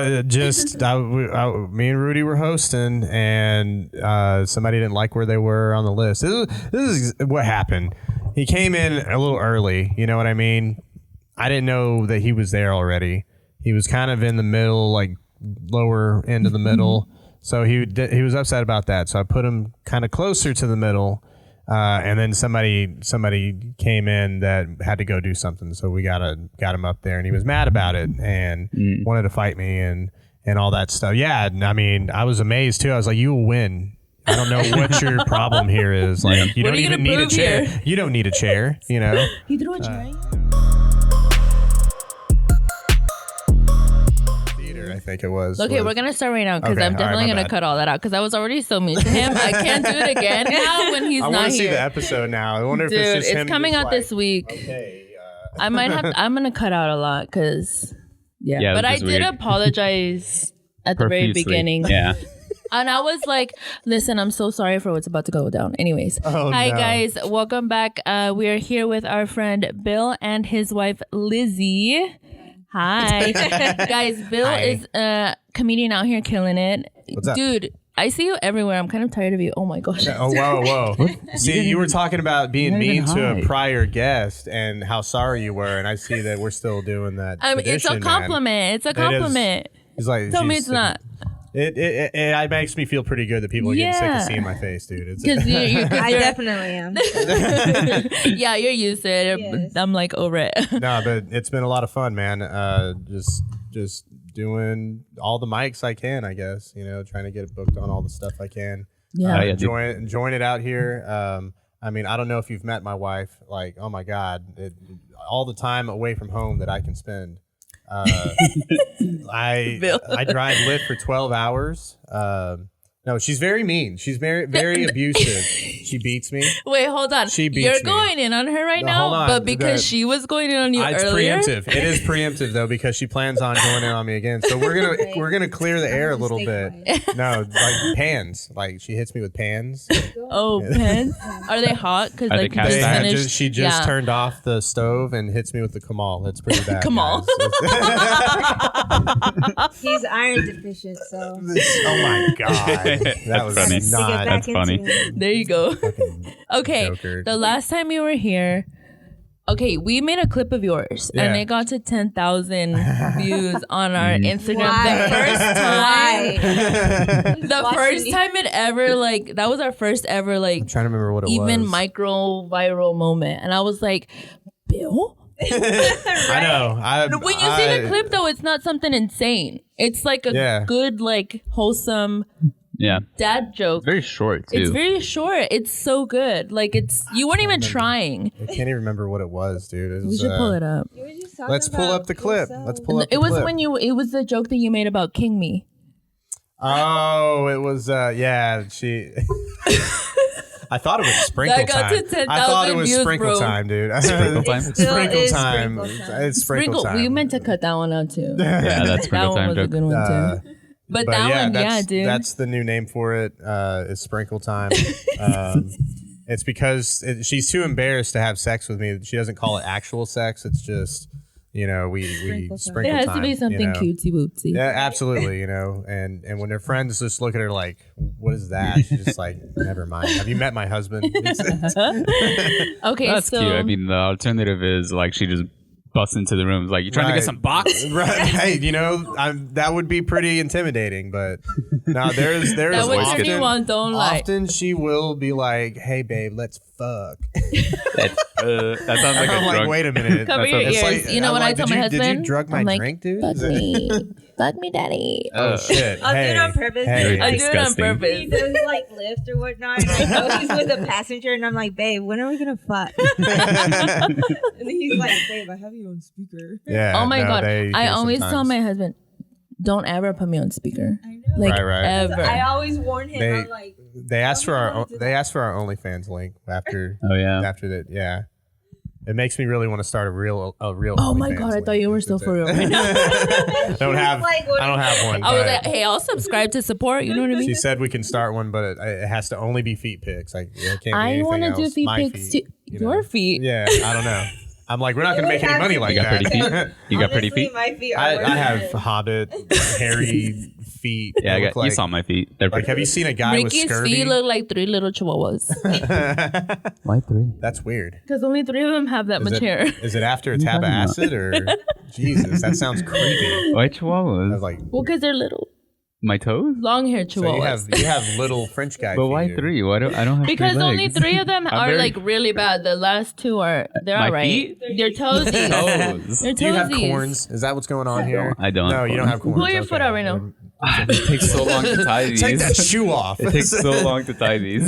Me and Rudy were hosting, and somebody didn't like where they were on the list. This is what happened. He came in a little early. You know what I mean? I didn't know that he was there already. He was kind of in the middle, like lower end of the middle. So he was upset about that. So I put him kind of closer to the middle. And then somebody came in that had to go do something, so we got him up there, and he was mad about it and wanted to fight me and all that stuff. Yeah, I mean, I was amazed too. I was like, "You will win. I don't know what your problem here is. Like, you don't even need a chair. Here? You don't need a chair. You know." He threw a chair. I think it was. Okay, we're gonna start right now because I'm definitely gonna cut all that out because I was already so mean to him. I can't do it again now when he's not here. I want to see the episode now. I wonder if it's just him. It's coming out this week. Okay. I might have. I'm gonna cut out a lot because but I did apologize at the very beginning. Yeah. And I was like, listen, I'm so sorry for what's about to go down. Anyways, hi guys, welcome back. We are here with our friend Bill and his wife Lizzy. Hi. Guys, Bill is a comedian out here killing it. What's up? Dude, I see you everywhere. I'm kind of tired of you. Oh my gosh. Oh, whoa. See, you were talking about being mean to a prior guest and how sorry you were, and I see that we're still doing that. It's a compliment. Man. It's a compliment. He's like, tell me it's not. It makes me feel pretty good that people are getting sick of seeing my face, dude. I definitely am. Yeah, you're used to it. Yes. I'm like over it. No, but it's been a lot of fun, man. Just doing all the mics I can, I guess. You know, trying to get it booked on all the stuff I can. Yeah, enjoying it out here. I mean, I don't know if you've met my wife. Like, oh my God, all the time away from home that I can spend. I drive Lyft for 12 hours. No, she's very mean. She's very, very abusive. She beats me. Wait, hold on. You're going in on her right now, but because she was going in on you earlier. It's preemptive. It is preemptive though because she plans on going in on me again. So we're gonna clear the air a little bit. No, like pans. Like she hits me with pans. Oh, pans? Are they hot? Because like she just turned off the stove and hits me with the Kamal. It's pretty bad. Kamal. He's iron deficient, so. Oh my God. That was funny. That's funny. There you go. Okay, Joker. The last time you were here, we made a clip of yours and it got to 10,000 views on our Instagram. Why? The first time it ever that was our first ever I'm trying to remember what it was. Even micro viral moment, and I was like, Bill. I know. When you see the clip though, it's not something insane. It's like a good, wholesome dad joke. It's very short too. It's very short. It's so good. Like you weren't even trying. I can't even remember what it was, dude. We should pull it up. Let's pull up the clip. It was when it was the joke that you made about King Me. Oh, it was she. I thought it was sprinkle time. I thought it was sprinkle time, dude. Sprinkle time. Sprinkle time. It's sprinkle time. We meant to cut that one out too. Yeah, that's sprinkle time. That one was a good one too. But that one, dude. That's the new name for it. Is sprinkle time. It's because she's too embarrassed to have sex with me. She doesn't call it actual sex. It's just, we sprinkle time. It has to be something cutesy wootsy. Yeah, absolutely. And when their friends just look at her like, what is that? She's just like, never mind. Have you met my husband? Okay, that's cute. I mean, the alternative is like she just busts into the room like, you trying to get some box? Right. Hey, that would be pretty intimidating, but no, there's that would turn you on, don't lie. Often she will be like, hey babe, let's fuck. That sounds like I'm like, wait a minute. Cover your ears. Like, you know what I tell my husband? Did you drug my drink, dude? Fuck me, daddy. Oh shit. I'll do it on purpose. I do it on purpose. He does Lyft or whatnot. And I know he's with a passenger, and I'm like, babe, when are we gonna fuck? And he's like, babe, I have you on speaker. Yeah. Oh my God. I always tell my husband, don't ever put me on speaker. I know. Right. Ever. I always warn him. I'm like, they asked for our OnlyFans link after. Oh yeah. After that, yeah. It makes me really want to start a real. Oh my God! I thought you were still for real right now. I don't have one. I was like, hey, I'll subscribe to support. You know what I mean? She said we can start one, but it has to only be feet pics. Like it can't be anything else. I want to do feet pics too. Your feet? Yeah, I don't know. I'm like, we're not going to make any money like You got that. pretty feet? You got pretty Honestly, feet? my feet are I have hobbit, hairy feet. Yeah, that look you like, saw my feet. They're Like, pretty. have you seen a guy Ricky's with scurvy? feet look like 3 little chihuahuas. Why 3? That's weird. Because only 3 of them have that much hair. Is it after a tab of acid or Jesus? That sounds creepy. Why I was chihuahuas? like, Well, because they're little. My toes? Long hair so chihuahuas. you have little French guy. But feet, why dude. 3? Why do I don't have Because 3 only legs? 3 of them I'm are very- like really bad. The last 2 are they're My all right. feet? They're toesies. Toes. They're Do you have toesies. corns? Is that what's going on here? I don't No, have you don't have corns. Pull your foot out right now. It takes so long to tie these. Take that shoe off. It takes so long to tie these.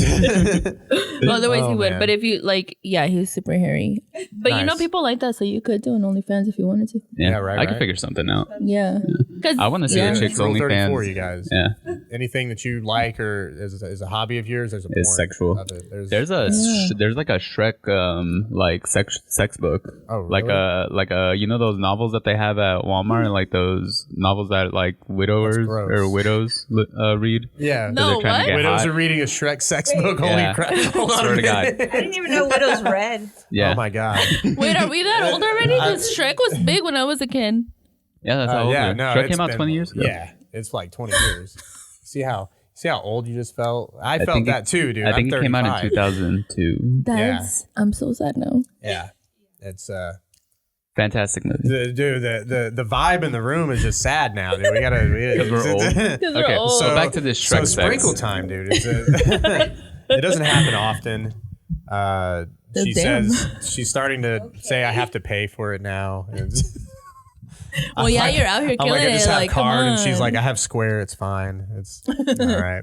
Otherwise, he would. man. But if you like, yeah, he was super hairy. But you know, Nice. people like that, so you could do an OnlyFans if you wanted to. Yeah, right, I could right. figure something out. Yeah, because I want to see yeah. the chicks Rule 34, OnlyFans. you guys. Yeah, Anything that you like or is a hobby of yours, there's a It's porn sexual. of it. there's like a Shrek like sex book. Oh, Like really? you know those novels that they have at Walmart, like those novels that like widowers gross. or widows read. Yeah. No, they're trying to what? get Widows hot. are reading a Shrek sex book. Holy Yeah. crap. Hold on Swear a to God. minute. I didn't even know Widow's read. Yeah, Oh my God. Wait, are we that old already? Because Shrek was big when I was a kid. yeah, that's how old Yeah, it is. no. Shrek it's came out been- 20 years ago. Yeah. It's like 20 years. See how old you just felt? I felt think that too, dude. I think I'm it came out in 35. 2002. That's I'm so sad now. Yeah. It's Fantastic movie. the vibe in the room is just sad now, dude. We gotta Because we're old. Because we're Okay, old. so back to this Shrek So sprinkle sex. time, dude. It doesn't happen often. She Damn. says she's starting to say I have to pay for it now. Well, yeah, you're out here I'm killing like, I just it. have Like, come card, and on. she's like, I have Square. It's fine. It's all right.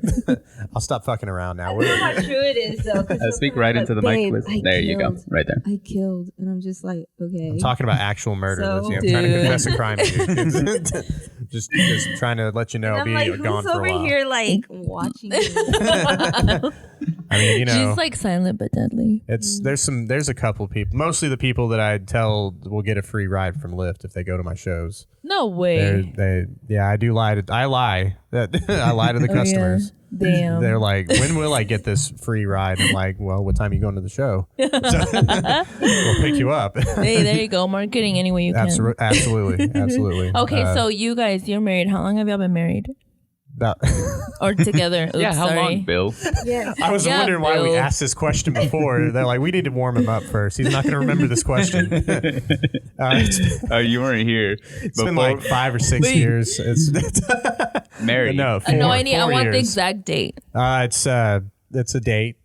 I'll stop fucking around now. I know how true it is, though. 'cause Speak sometimes right I'm into the like, mic, "Babe, please. I There you go, killed. right there. I killed, and I'm just like, okay. I'm talking about actual murder, So- Lizzie. I'm trying to Dude. confess a crime. Dude. just trying to let you know And I'll I'm be like, gone who's for a over while. here, like, watching me? I mean, you know, She's like silent but deadly. it's there's a couple people. Mostly the people that I tell will get a free ride from Lyft if they go to my shows. No way. I do lie to I lie to the Oh, customers. yeah. Damn. They're like, when will I get this free ride? I'm like, well, what time are you going to the show? We'll pick you up. Hey, there you go. Marketing any way you can. Absolutely. Okay, so you guys, you're married. How long have y'all been married? About- Or together? Oops, Yeah, how sorry. long, Bill? Yes. I was Yeah, wondering why we Bill. asked this question before. They're like, we need to warm him up first. He's not going to remember this question. You weren't here. It's been like 5 or 6 years. It's Married. no, No, 4 I need. I 4 want the years. exact date. It's a date.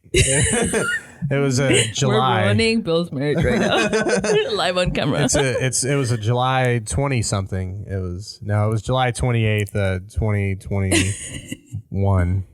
It was a We're July. ruining Bill's marriage right now, live on camera. It was a July 20 something. It was July 28th, 2021.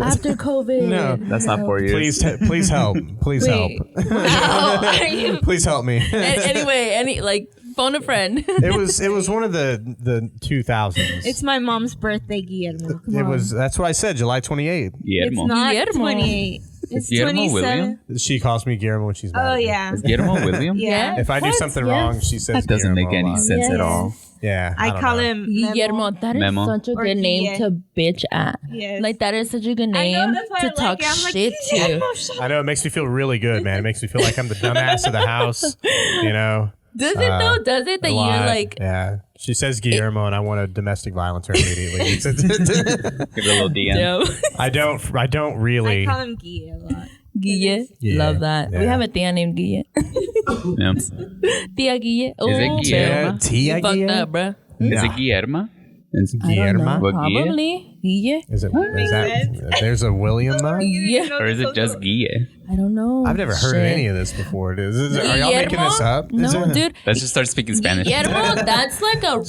After COVID. No. That's not 4 years. Please help. Please help. Wait. How are you? Please help me. Anyway, phone a friend. It was one of the 2000s. It's my mom's birthday, Guillermo. Come on. That's what I said, July 28th. It's Guillermo. not Guillermo. 28. It's Guillermo 27. William? She calls me Guillermo when she's mad. Oh, at me. yeah. Guillermo William? Yeah. If I do What? something Yes. wrong, she says That doesn't make Guillermo a any lot. sense at Yes. all. Yeah. I I don't call know. him Guillermo, that is Memo. such a Or good name Guille. to bitch at. Yes. Like, that is such a good I name know, that's why to I talk like it. I'm like, shit to. Guillermo, shut I know, it makes me feel really good, man. It makes me feel like I'm the dumbass of the house, you know. Does it though? Does it that A you're lot. like, Yeah. She says Guillermo, and I want to domestic violence her immediately. Give it a little DM. damn, I don't I really. call him Guille a lot. Guille? Yeah, Love that. We yeah. have a tia named Guille. Yeah. Tia Guille. Oh, Is it Guillermo? Tia you fucked Guille? up, bruh. Is Nah. it Guillermo? It's I don't know. Guillermo? What, Guille? Probably. Guille? Is that? There's a William though. Yeah. Or is it just Guille? I don't know. I've never heard of Shit. any of this before. Are y'all making this up? Is No, it- dude. Let's just start speaking Spanish. Guillermo, that's like a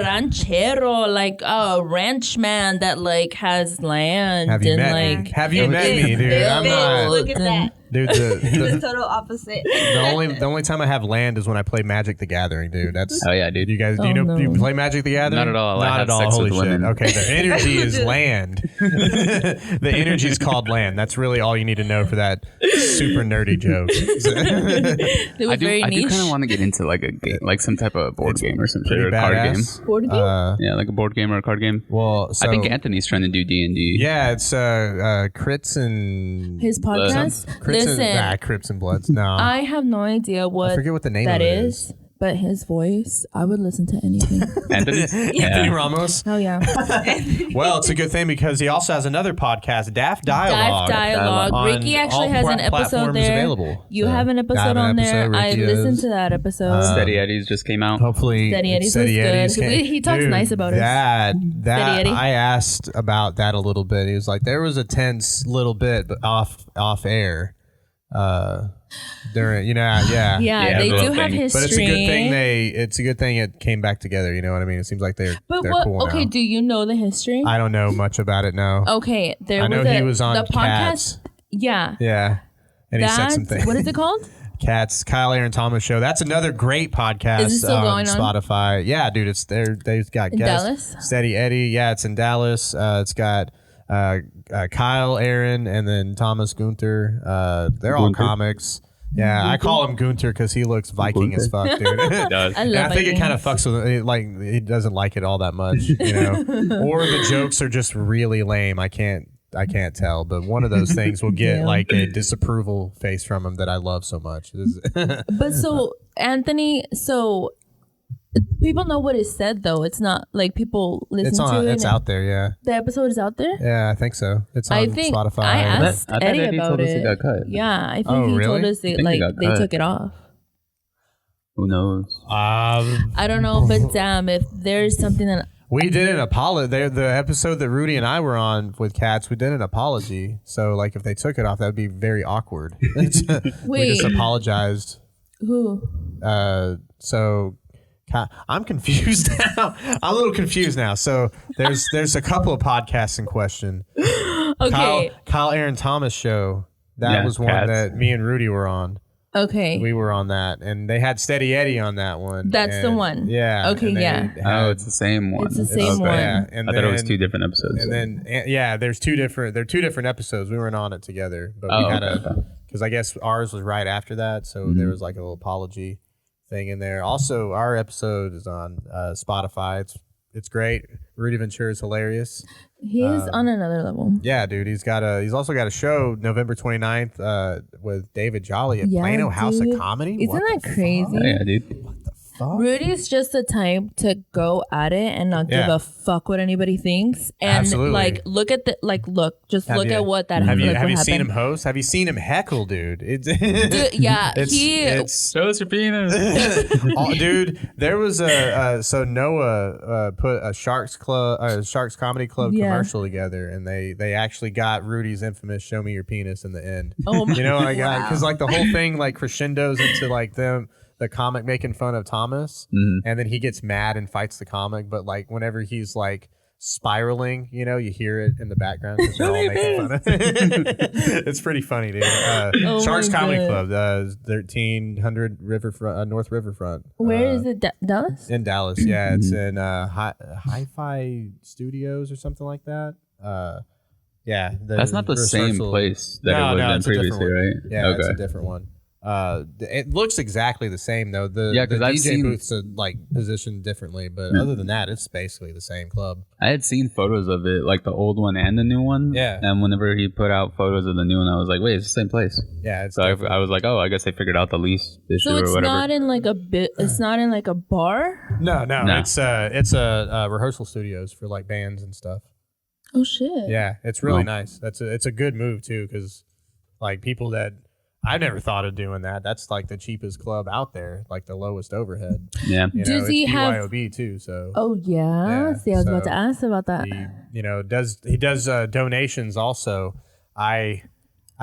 ranchero, like a ranchman that like has land Have you and met like me? Have you met me, dude? I'm Bill, not. Look at that. Dude, It's total opposite. the only time I have land is when I play Magic the Gathering, dude. That's Oh, yeah, dude. You guys, do you Oh, know? Do you no. play Magic the Gathering? Not at all. I Not have at all. sex Holy with shit. women. Okay, the energy is land. The energy is called land. That's really all you need to know for that super nerdy joke. it was very I do niche. kind of want to get into like a game, like some type of board game or some shit, Pretty or a card game. badass. Board game? Yeah, like a board game or a card game. Well, so I think Anthony's trying to do D&D. yeah, it's crits and His podcast, Crits Listen. Crips and Bloods. No, I have no idea what I forget what the name that of it is. But his voice, I would listen to anything. Anthony? Anthony Ramos. Oh yeah. Well, it's a good thing because he also has another podcast, Daft Dialogue. Dialogue. Ricky actually has an episode there. Available. You have an episode on there. I listened to that episode. Steady Eddie's just came out. Hopefully, Steady Eddie's was good. He talks nice about us. That Eddie. I asked about that a little bit. He was like, there was a tense little bit, but off air. During Yeah, they do have history. But it's a good thing it came back together. You know what I mean? It seems like they're cool okay, now. do you know the history? I don't know much about it now. Okay, I know he was on the podcast. Cats. Yeah, and he said something. What is it called? Cats, Kyle Aaron Thomas Show. That's another great podcast. Is it still going on Spotify? Yeah, dude, it's there. They've got in guests. Dallas. Steady Eddie. Yeah, it's in Dallas. It's got Kyle Aaron and then Thomas Gunther. They're all comics. Yeah, I call him Gunther because he looks Viking as fuck, dude. He does. I think it kind of fucks with it. Like he doesn't like it all that much, you know. Or the jokes are just really lame. I can't tell, but one of those things will get like a disapproval face from him that I love so much. But so Anthony, people know what is said though. It's not like people listen to it. It's out there, yeah. The episode is out there. Yeah, I think so. It's on Spotify. I asked Eddie about told us it. it got cut. Yeah, I think he told us they took it off. Who knows? I don't know, but damn, if there's something that we did an apology. The episode that Rudy and I were on with Cats, we did an apology. So like, if they took it off, that would be very awkward. We just apologized. Who? So. I'm confused now. I'm a little confused now. So there's a couple of podcasts in question. Okay. Kyle Aaron Thomas Show. That was one that me and Rudy were on. Okay. We were on that, and they had Steady Eddie on that one. That's the one. Yeah. Okay. Yeah. It's the same one. It's the same one. Yeah. And I thought it was two different episodes. And then there's two different episodes. We weren't on it together, but we had because I guess ours was right after that, so there was like a little apology thing in there. Also, our episode is on Spotify. It's great. Rudy Ventura is hilarious. He is on another level. Yeah, dude. He's also got a show November 29th with David Jolly at Plano House of Comedy. Isn't that crazy? Yeah, dude. Rudy's just the type to go at it and not give a fuck what anybody thinks, and Absolutely. look at the look at what that have happened. Have you seen him host? Have you seen him heckle, dude? Dude, yeah, show us your penis. Dude, there was so Noah put a Sharks Comedy Club commercial together, and they actually got Rudy's infamous "Show me your penis" in the end. Oh, you know what I got? Because like the whole thing like crescendos into like the comic making fun of Thomas, and then he gets mad and fights the comic. But like whenever he's like spiraling, you know, you hear it in the background because they're all making fun of it. It's pretty funny, dude. Sharks Comedy Club, 1300 North Riverfront. Where is it? Dallas? In Dallas, yeah. It's in Hi-Fi Studios or something like that. Yeah. That's not the same place that it was in previously, right? Yeah, it's a different one. It looks exactly the same though. The DJ booths are like positioned differently, but other than that, it's basically the same club. I had seen photos of it, like the old one and the new one. Yeah. And whenever he put out photos of the new one, I was like, wait, it's the same place. Yeah. So I was like, oh, I guess they figured out the lease issue or whatever. So it's not in like it's not in like a bar. No. It's a rehearsal studios for like bands and stuff. Oh shit. Yeah, it's really nice. It's a good move too, because like people that. I never thought of doing that. That's like the cheapest club out there, like the lowest overhead. Yeah. Does he have BYOB too? So. Oh yeah. See, I was about to ask about that. He does donations also. I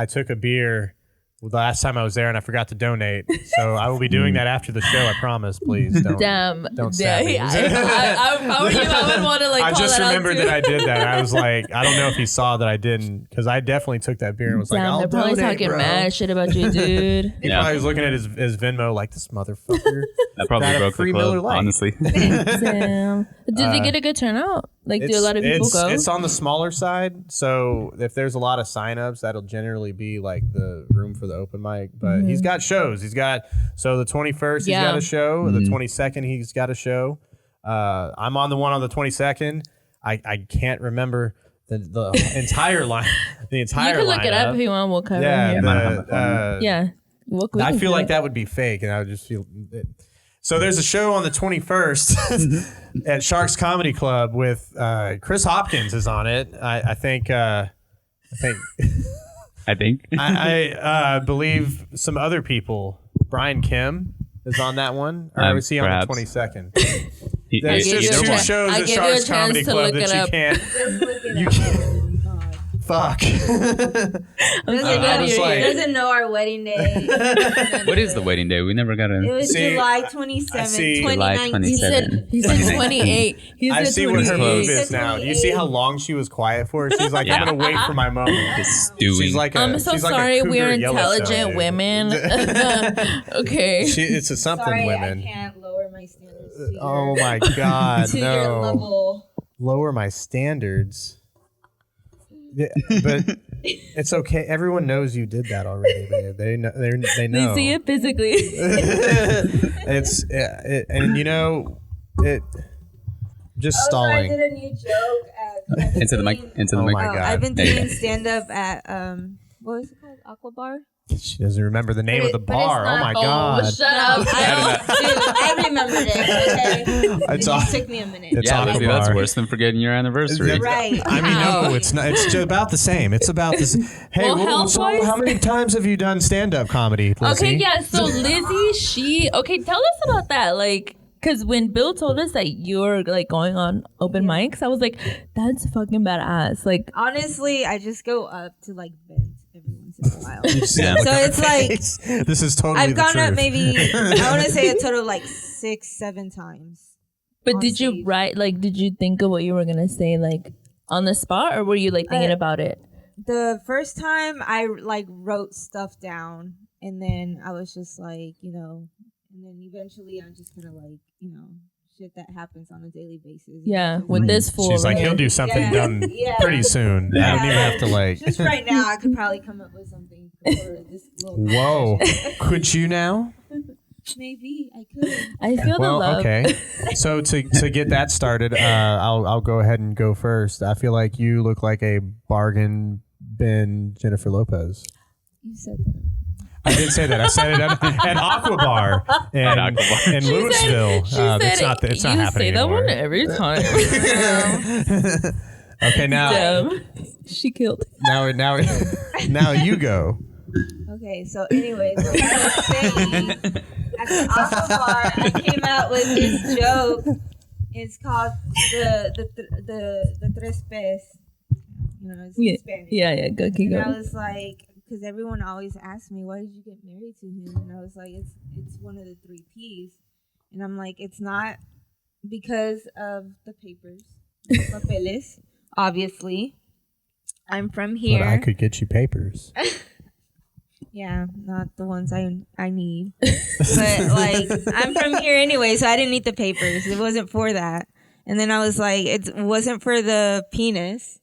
took a beer the last time I was there and I forgot to donate. So I will be doing that after the show. I promise. Please don't. Don't stab me. I would want to like. I just remembered that I did that. I was like, I don't know if he saw that I didn't, because I definitely took that beer and was like, I'll they're probably donate, talking bro. mad shit about you, dude. He probably was looking at his Venmo like, this motherfucker. That probably broke the club, honestly. Damn. Did they get a good turnout? Like, do a lot of people go? It's on the smaller side. So if there's a lot of signups, that'll generally be like the room for the open mic. But he's got shows. He's got, so the 21st, he's got a show. The 22nd, he's got a show. I'm on the one on the 22nd. I can't remember the entire line. The entire You can look it up lineup. if you want. We'll cover Yeah, it here. Yeah. I feel like that would be fake, and I would just feel. So there's a show on the 21st at Sharks Comedy Club with Chris Hopkins is on it. I think. I think. I believe some other people. Brian Kim is on that one, or was he on the 22nd? There's just two shows at Sharks Comedy Club that you can't. You can't. Fuck. Doesn't know our wedding day. What is the wedding day? We never got It a. was July 27th, July 2019. He said 28. I see what her move is now. Do you see how long she was quiet for? She's like, I'm gonna wait for my moment. Just stewing. She's like I'm so sorry. We're intelligent women. Okay. It's a something Sorry, women. I can't lower my standards. To Oh my god, to your no! level. Lower my standards. Yeah, but it's okay. Everyone knows you did that already, babe. They know. They know. They see it physically. And you know it. Just stalling. I did a new joke. Into the mic. Into the Oh mic. my God. I've been doing stand up at what was it called? Aqua Bar. She doesn't remember the name But of the but it's bar. Oh not- my Oh, god! shut up. I remembered it. Okay. It's It all- just took me a minute. It's Yeah, Aqua see, that's Bar. worse than forgetting your anniversary. Right. I mean, no, it's not. It's just about the same. It's about this. Hey, Well, so health-wise- how many times have you done stand-up comedy, Lizzy? Okay, yeah. So Lizzy, tell us about that. Like, because when Bill told us that you're like going on open mics, I was like, that's fucking badass. Like, Honestly, I just go up to like vent every once in a while. Yeah. So it's like This is totally. I've the gone up truth. maybe I want to say a total of like 6-7 times. but On did you stage. write? Like, did you think of what you were gonna say like on the spot, or were you like thinking about it? The first time I like wrote stuff down, and then I was just like, and then eventually I'm just kind of like, shit that happens on a daily basis. Yeah, with this fool. She's like, right he'll here. do something Yeah. done Yeah. pretty soon. I don't even have to like. Just right now, I could probably come up with something for this little. Whoa, could you now? Maybe I could. I feel the Well, love. okay. So to get that started, I'll go ahead and go first. I feel like you look like a bargain bin Jennifer Lopez. You said that. I did say that. I said it at Aqua Bar in Aqua Bar. in Louisville. She said it's not you happening say that anymore. one every time. Okay, now Damn. She killed. now you go. Okay, so anyways, like I was saying, at the Aqua Bar, I came out with this joke. It's called the tres pes. It's in Spanish. Yeah. Go keep And I going. was like, because everyone always asks me, why did you get married to him? And I was like, it's one of the 3 P's. And I'm like, it's not because of the papers, papeles, obviously. I'm from here. But I could get you papers. Yeah, not the ones I need. But like, I'm from here anyway, so I didn't need the papers. It wasn't for that. And then I was like, it wasn't for the penis,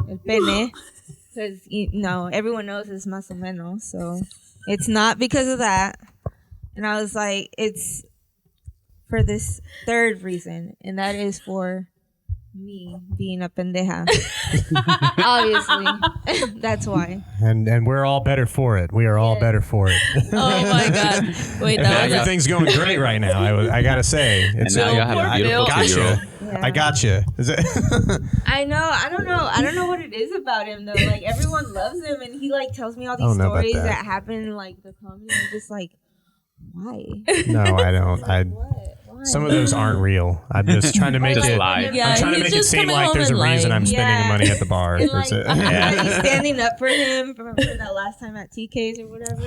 el pene, because everyone knows it's más o menos, so it's not because of that. And I was like, it's for this 3rd reason, and that is for me being a pendeja. Obviously, that's why. And we're all better for it. We are all better for it. Oh my god. Wait, And that was everything's going great right now. I gotta say. And now y'all have a beautiful Gotcha. 2-year-old. Yeah. I gotcha. Is it? I know. I don't know what it is about him though. Like everyone loves him, and he like tells me all I these don't know about stories that. that happen in like the comedy. I'm just like, why? No, I don't. What? Why? Some of those aren't real. I'm just trying to make Just it. lie. Yeah, I'm trying to he's make it just seem coming like home there's a and reason lying. I'm spending Yeah. money at the bar. And, That's like, it. everybody's standing up for him for that last time at TK's or whatever.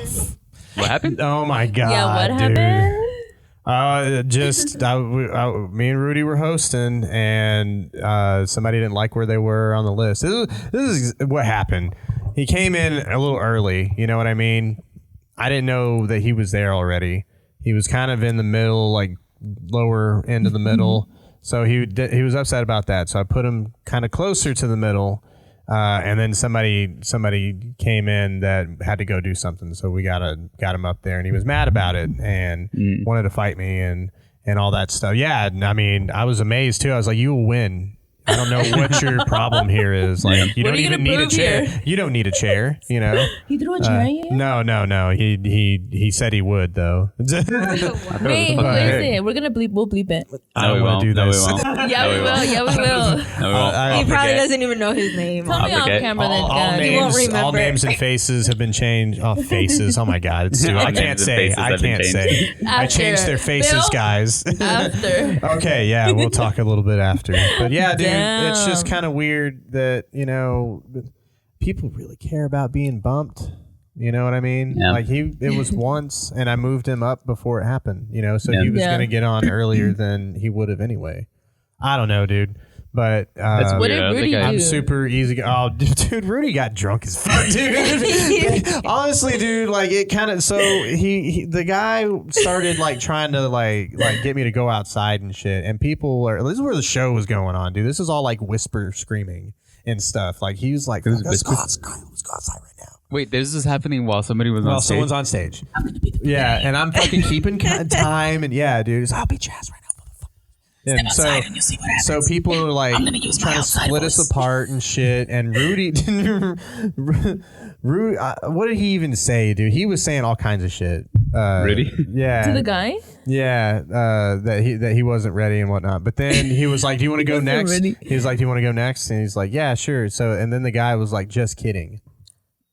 What happened? Oh my god. Yeah, what dude. happened? Me and Rudy were hosting, and somebody didn't like where they were on the list. This is what happened. He came in a little early. You know what I mean? I didn't know that he was there already. He was kind of in the middle, like lower end of the middle. So he was upset about that. So I put him kind of closer to the middle. And then somebody came in that had to go do something, so we got him up there, and he was mad about it and wanted to fight me and all that stuff. Yeah, I mean, I was amazed too. I was like, "You will win. I don't know what your problem here is. Like, you What don't are you even gonna need a prove chair. here? You don't need a chair, you know? He threw a chair at you? No. He said he would, though. Wait, who is it? We're going to bleep. We'll bleep it. I don't want to do this. Yeah, we will. Yeah, we will. He probably doesn't even know his name. Tell me off camera then, guys. He won't remember. All names and faces have been changed. Oh, faces. Oh, my God. It's too, I can't say. I changed their faces, Bill? guys. After. Okay, yeah, we'll talk a little bit after. But yeah, dude, Damn. it's just kind of weird that, you know, people really care about being bumped. You know what I mean? Yeah. Like it was once, and I moved him up before it happened, you know, so Yeah. he was Yeah. going to get on earlier than he would have anyway. I don't know, dude. But That's What weird. did I don't Rudy think I- do? I'm super easy. Oh, dude, Rudy got drunk as fuck, dude. Honestly, dude, like it kind of. So he the guy started like trying to like get me to go outside and shit. And people are. This is where the show was going on, dude. This is all like whisper screaming and stuff. Like he was like, let's go outside right now. Wait, this is happening while somebody was Well, on stage? someone's on stage. Yeah, and I'm fucking keeping time, and yeah, dude, I'll beat your ass right now. And so people are like trying to split us apart and shit. And Rudy, what did he even say, dude? He was saying all kinds of shit. Rudy? Yeah. To the guy? Yeah, that he wasn't ready and whatnot. But then he was like, "Do you want to go next?" ready. He was like, "Do you want to go next?" And he's like, "Yeah, sure." So and then the guy was like, "Just kidding."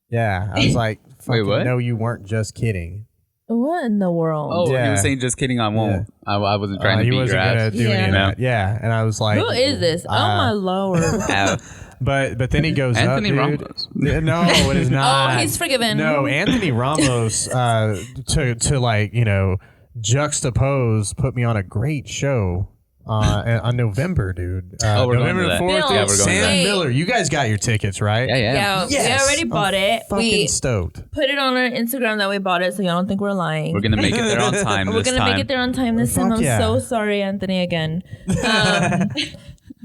Yeah, I was like, Wait, what? No, you weren't just kidding." What in the world? Oh, he Yeah. was saying, just kidding, I won't. I wasn't trying to He beat wasn't your gonna ass. do any of Yeah. that. Yeah, and I was like, Who is this? Oh, my Lord. But then he goes Anthony up, dude. Ramos. No, it is not. Oh, he's forgiven. No, Anthony Ramos to like, you know, juxtapose put me on a great show on November, dude. We're going November to that. 4th. Bill, dude. Yeah, we're going to Sam that. Miller. You guys got your tickets, right? Yeah. Yeah, we already bought it. Fucking We stoked. put it on our Instagram that we bought it, so y'all don't think we're lying. We're going to make it there on time We're this gonna time. make it there on time this time. Fuck I'm yeah. so sorry, Anthony, again.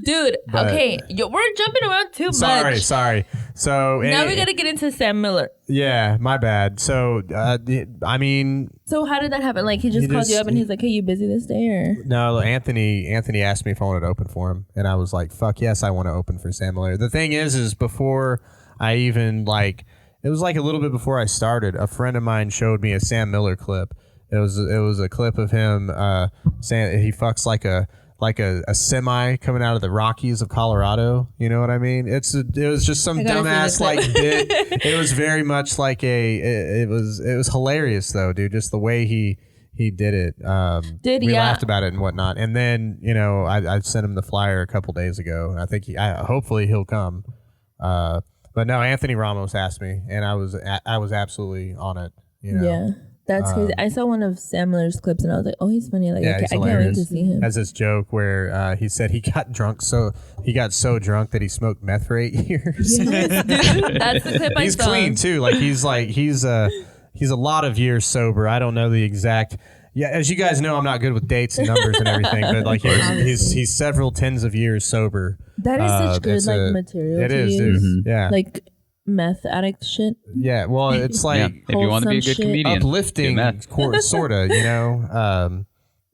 Dude, But- okay, we're jumping around too much. Sorry. So Now we gotta get into Sam Miller. Yeah, my bad. So I mean, So how did that happen? Like he just He called just- you up and he's like, "Hey, you busy this day?" Or no, Anthony asked me if I wanted to open for him, and I was like, "Fuck yes, I want to open for Sam Miller." The thing is before I even like, it was like a little bit before I started. A friend of mine showed me a Sam Miller clip. It was a clip of him saying he fucks like a semi coming out of the Rockies of Colorado. You know what I mean? It was just some I gotta see dumbass the like clip. bit. It was very much like it was hilarious though, dude. Just the way he did it. We laughed about it and whatnot. And then, you know, I sent him the flyer a couple days ago. I think hopefully he'll come. But no, Anthony Ramos asked me, and I was absolutely on it. You know? yeah, that's crazy. I saw one of Sam Miller's clips and I was like, "Oh, he's funny." Like Yeah, I he's can't wait hilarious. to see him. Has this joke where he said he got so drunk that he smoked meth for 8 years. Yes, dude. That's the clip I He's saw. clean too. Like he's a lot of years sober. I don't know the exact. Yeah, as you guys know, I'm not good with dates and numbers and everything, but like he's several tens of years sober. That is such good it's like material. It to is, use. dude. Yeah, Like meth addict shit. yeah. Well, it's Yeah. like If you want to be a wholesome good shit. comedian, uplifting, do meth. sort of. You know.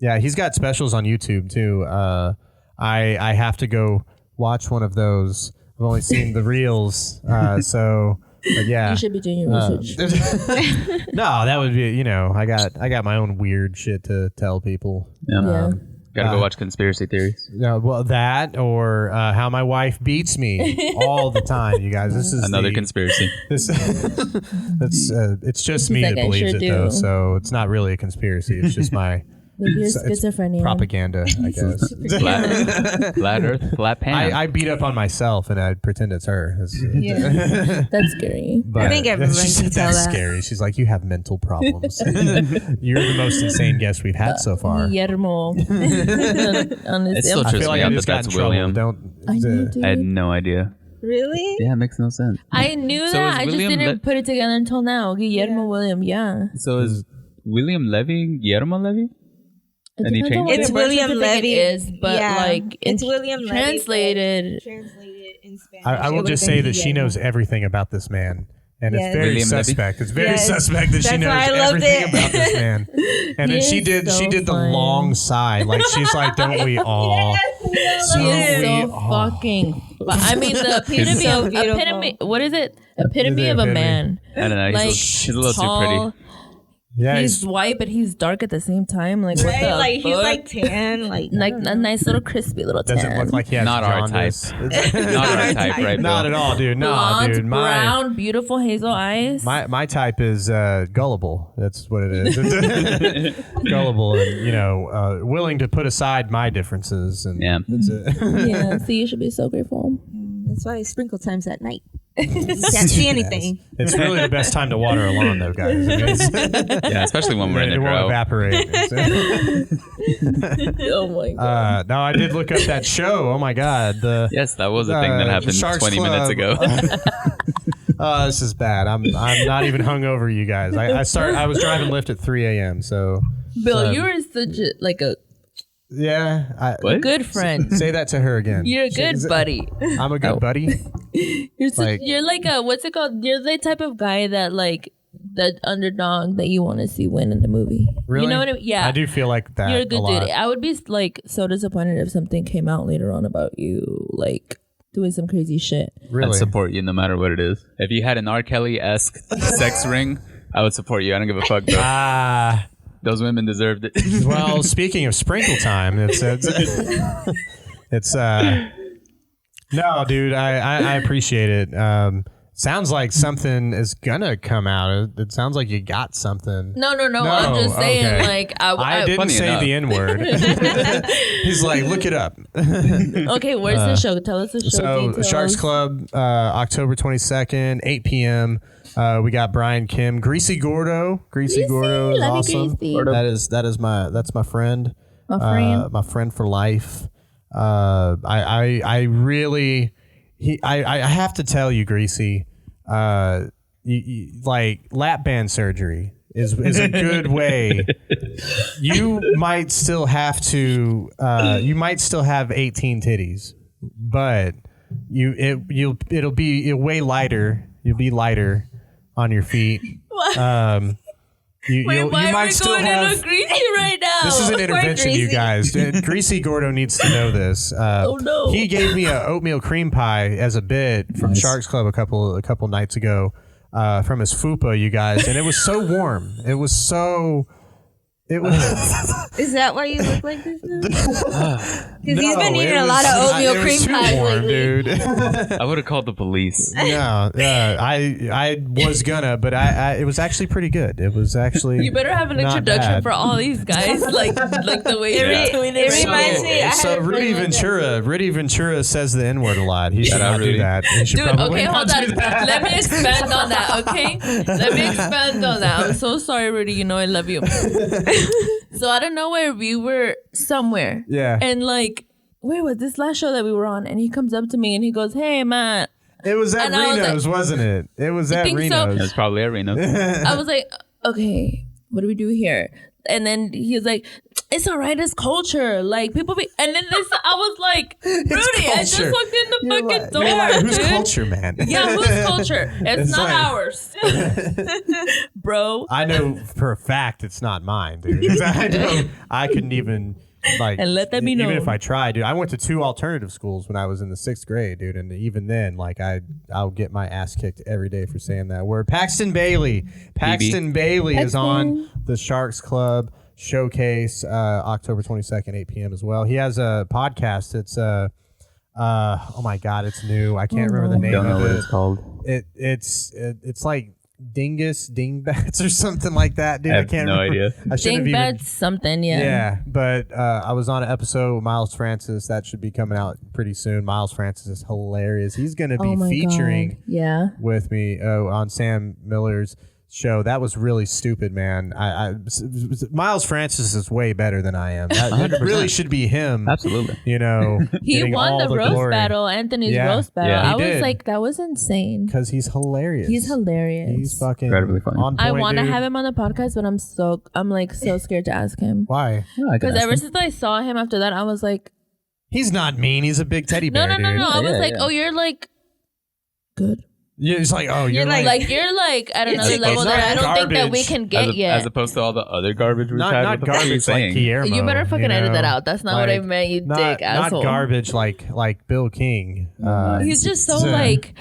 Yeah, he's got specials on YouTube too. I have to go watch one of those. I've only seen the reels, so. But yeah, You should be doing your research. no, that would be, you know, I got my own weird shit to tell people. Yeah. Gotta go watch conspiracy theories. Yeah, well, that or how my wife beats me all the time. You guys, this is Another conspiracy. it's just me He's that like, "I believes sure it do." though, so it's not really a conspiracy. It's just my Maybe you're it's schizophrenia. propaganda, I guess. Flat Earth, flat pan. I beat up on myself and I pretend it's her. Yeah. That's scary. But I think everyone she said can tell that's that. scary. She's like, you have mental problems. You're the most insane guest we've had so far. Guillermo. On his It's still I trips feel like me I out just that got in that's trouble. William. Don't. I know, dude. I had no idea. Really? Yeah, it makes no sense. I knew So that. is I just William didn't put it together until now. Guillermo William, yeah. So is William Levy Guillermo Levy? It And he depends on changed what it? It's your birth William certificate Levy. is, but Yeah. like It's William Levy, translated. Translated in Spanish. I will it just would've say been that she Guillermo. knows everything about this man, And it's very William Levy. suspect. It's very suspect that she knows everything about this man. And then she did the long sigh. Like she's like, don't we all? Fucking. But I mean, the epitome. What is it? Epitome of a man. I don't know. Like, She's a little tall, too pretty. Yeah, he's white, but he's dark at the same time. Like, what the like fuck? he's like tan, like a nice little crispy little tan. doesn't look like he has Not our type. jaundice. Not our type, right? Not Bill? at all, dude. No, blonde, dude. brown, beautiful hazel eyes. My type is gullible. That's what it is. Gullible and willing to put aside my differences. And that's it. Yeah, so you should be so grateful. that's why sprinkle time's at night. You can't see anything. It's really the best time to water a lawn, though, guys. I mean, Yeah, especially when we're in the it won't grow. evaporate. Oh my god. No, I did look up that show. Oh my god. Yes, that was a thing that happened Sharks 20 Club. minute ago. This is bad. I'm not even hungover, you guys. I was driving Lyft at 3 a.m. So Bill, you are such a yeah. What? good friend. Say that to her again. You're a good buddy. I'm a good buddy. You're like a what's it called? You're the type of guy that like the underdog that you want to see win in the movie. Really? You know what I mean? Yeah. I do feel like that. You're a good lot. dude. I would be like so disappointed if something came out later on about you like doing some crazy shit. Really? I'd support you no matter what it is. If you had an R. Kelly-esque sex ring, I would support you. I don't give a fuck, bro. Those women deserved it. Well, speaking of sprinkle time, it's no, dude, I appreciate it. Sounds like something is gonna come out. It sounds like you got something. No. I'm just saying, okay. like I didn't Funny say enough. the N-word. He's like, look it up. okay, where's the show? Tell us the show So, details. Sharks Club, October 22nd, 8 p.m. We got Brian Kim, Greasy Gordo. Greasy Gordo is love you, awesome. Greasy. That's my friend. My friend. My friend for life. I really, I have to tell you, Greasy, like lap band surgery is a good way. You might still have to. You might still have 18 titties, but it'll be way lighter. You'll be lighter on your feet. You might still have. Greasy right now? This is an intervention, you guys. Greasy Gordo needs to know this. Oh no! He gave me a oatmeal cream pie as a bit from Sharks Club a couple nights ago from his fupa, you guys, and it was so warm. It was. Is that why you look like this now? Because he's been eating a lot of oatmeal cream pies warm, lately. dude. I would have called the police. Yeah, I was gonna, but it was actually pretty good. It was actually. You better have an not introduction bad. for all these guys, like the way you're doing it. It reminds me. I So had a Rudy friend like that. Ventura says the N-word a lot. He should out, not do Rudy. that. He should Dude, probably okay, not hold on. do that. Let me expand on that, okay? Let me expand on that. I'm so sorry, Rudy. You know I love you. So out of nowhere, we were somewhere. Yeah. And like, where was this last show that we were on? And he comes up to me and he goes, "Hey, man." It was at And I was Reno's, like, wasn't it? It was at think so? Reno's. It's probably Arena. I was like, okay, what do we do here? And then he was like, it's all right, it's culture. Like, people be... And then this, I was like, Rudy, I just culture. walked in the You're fucking like- door, you're like, who's dude. culture, man? Yeah, whose culture? It's not like- ours. Bro. I know for a fact it's not mine, dude. 'Cause I couldn't even like. And let that be Even known. if I tried, dude. I went to 2 alternative schools when I was in the 6th grade, dude. And even then, like I'll get my ass kicked every day for saying that word. Paxton Bailey is on the Sharks Club Showcase October 22nd, 8 p.m. as well. He has a podcast. It's oh my god, it's new. I can't remember the name Don't know of what it. it's called. It's like Dingbats or something like that, dude. I I have can't no remember. idea. I should have even. Dingbats something, yeah. Yeah, but I was on an episode with Miles Francis that should be coming out pretty soon. Miles Francis is hilarious. He's going to be Oh my featuring God. Yeah. with me on Sam Miller's show. That was really stupid, man. Miles Francis is way better than I am. That really should be him. Absolutely. You know, He won the roast glory. battle, Anthony's Yeah. roast battle. Yeah, he I was did. like, that was insane. Because he's hilarious. He's hilarious. He's fucking Incredibly funny. on point, I want to dude. have him on the podcast, but I'm so scared to ask him. Why? Because ever since I saw him after that, I was like, He's not mean. He's a big teddy bear, no. dude. I was Yeah, like, yeah. oh, you're like good. Yeah, it's like, oh, you're like you're like at another It's level that I don't think that we garbage. can get yet. As opposed to all the other garbage we've had. not What the fuck are you garbage like saying? Guillermo. You better fucking edit that know? out. That's not what I meant, you dick asshole. Not garbage like Bill King. He's just so like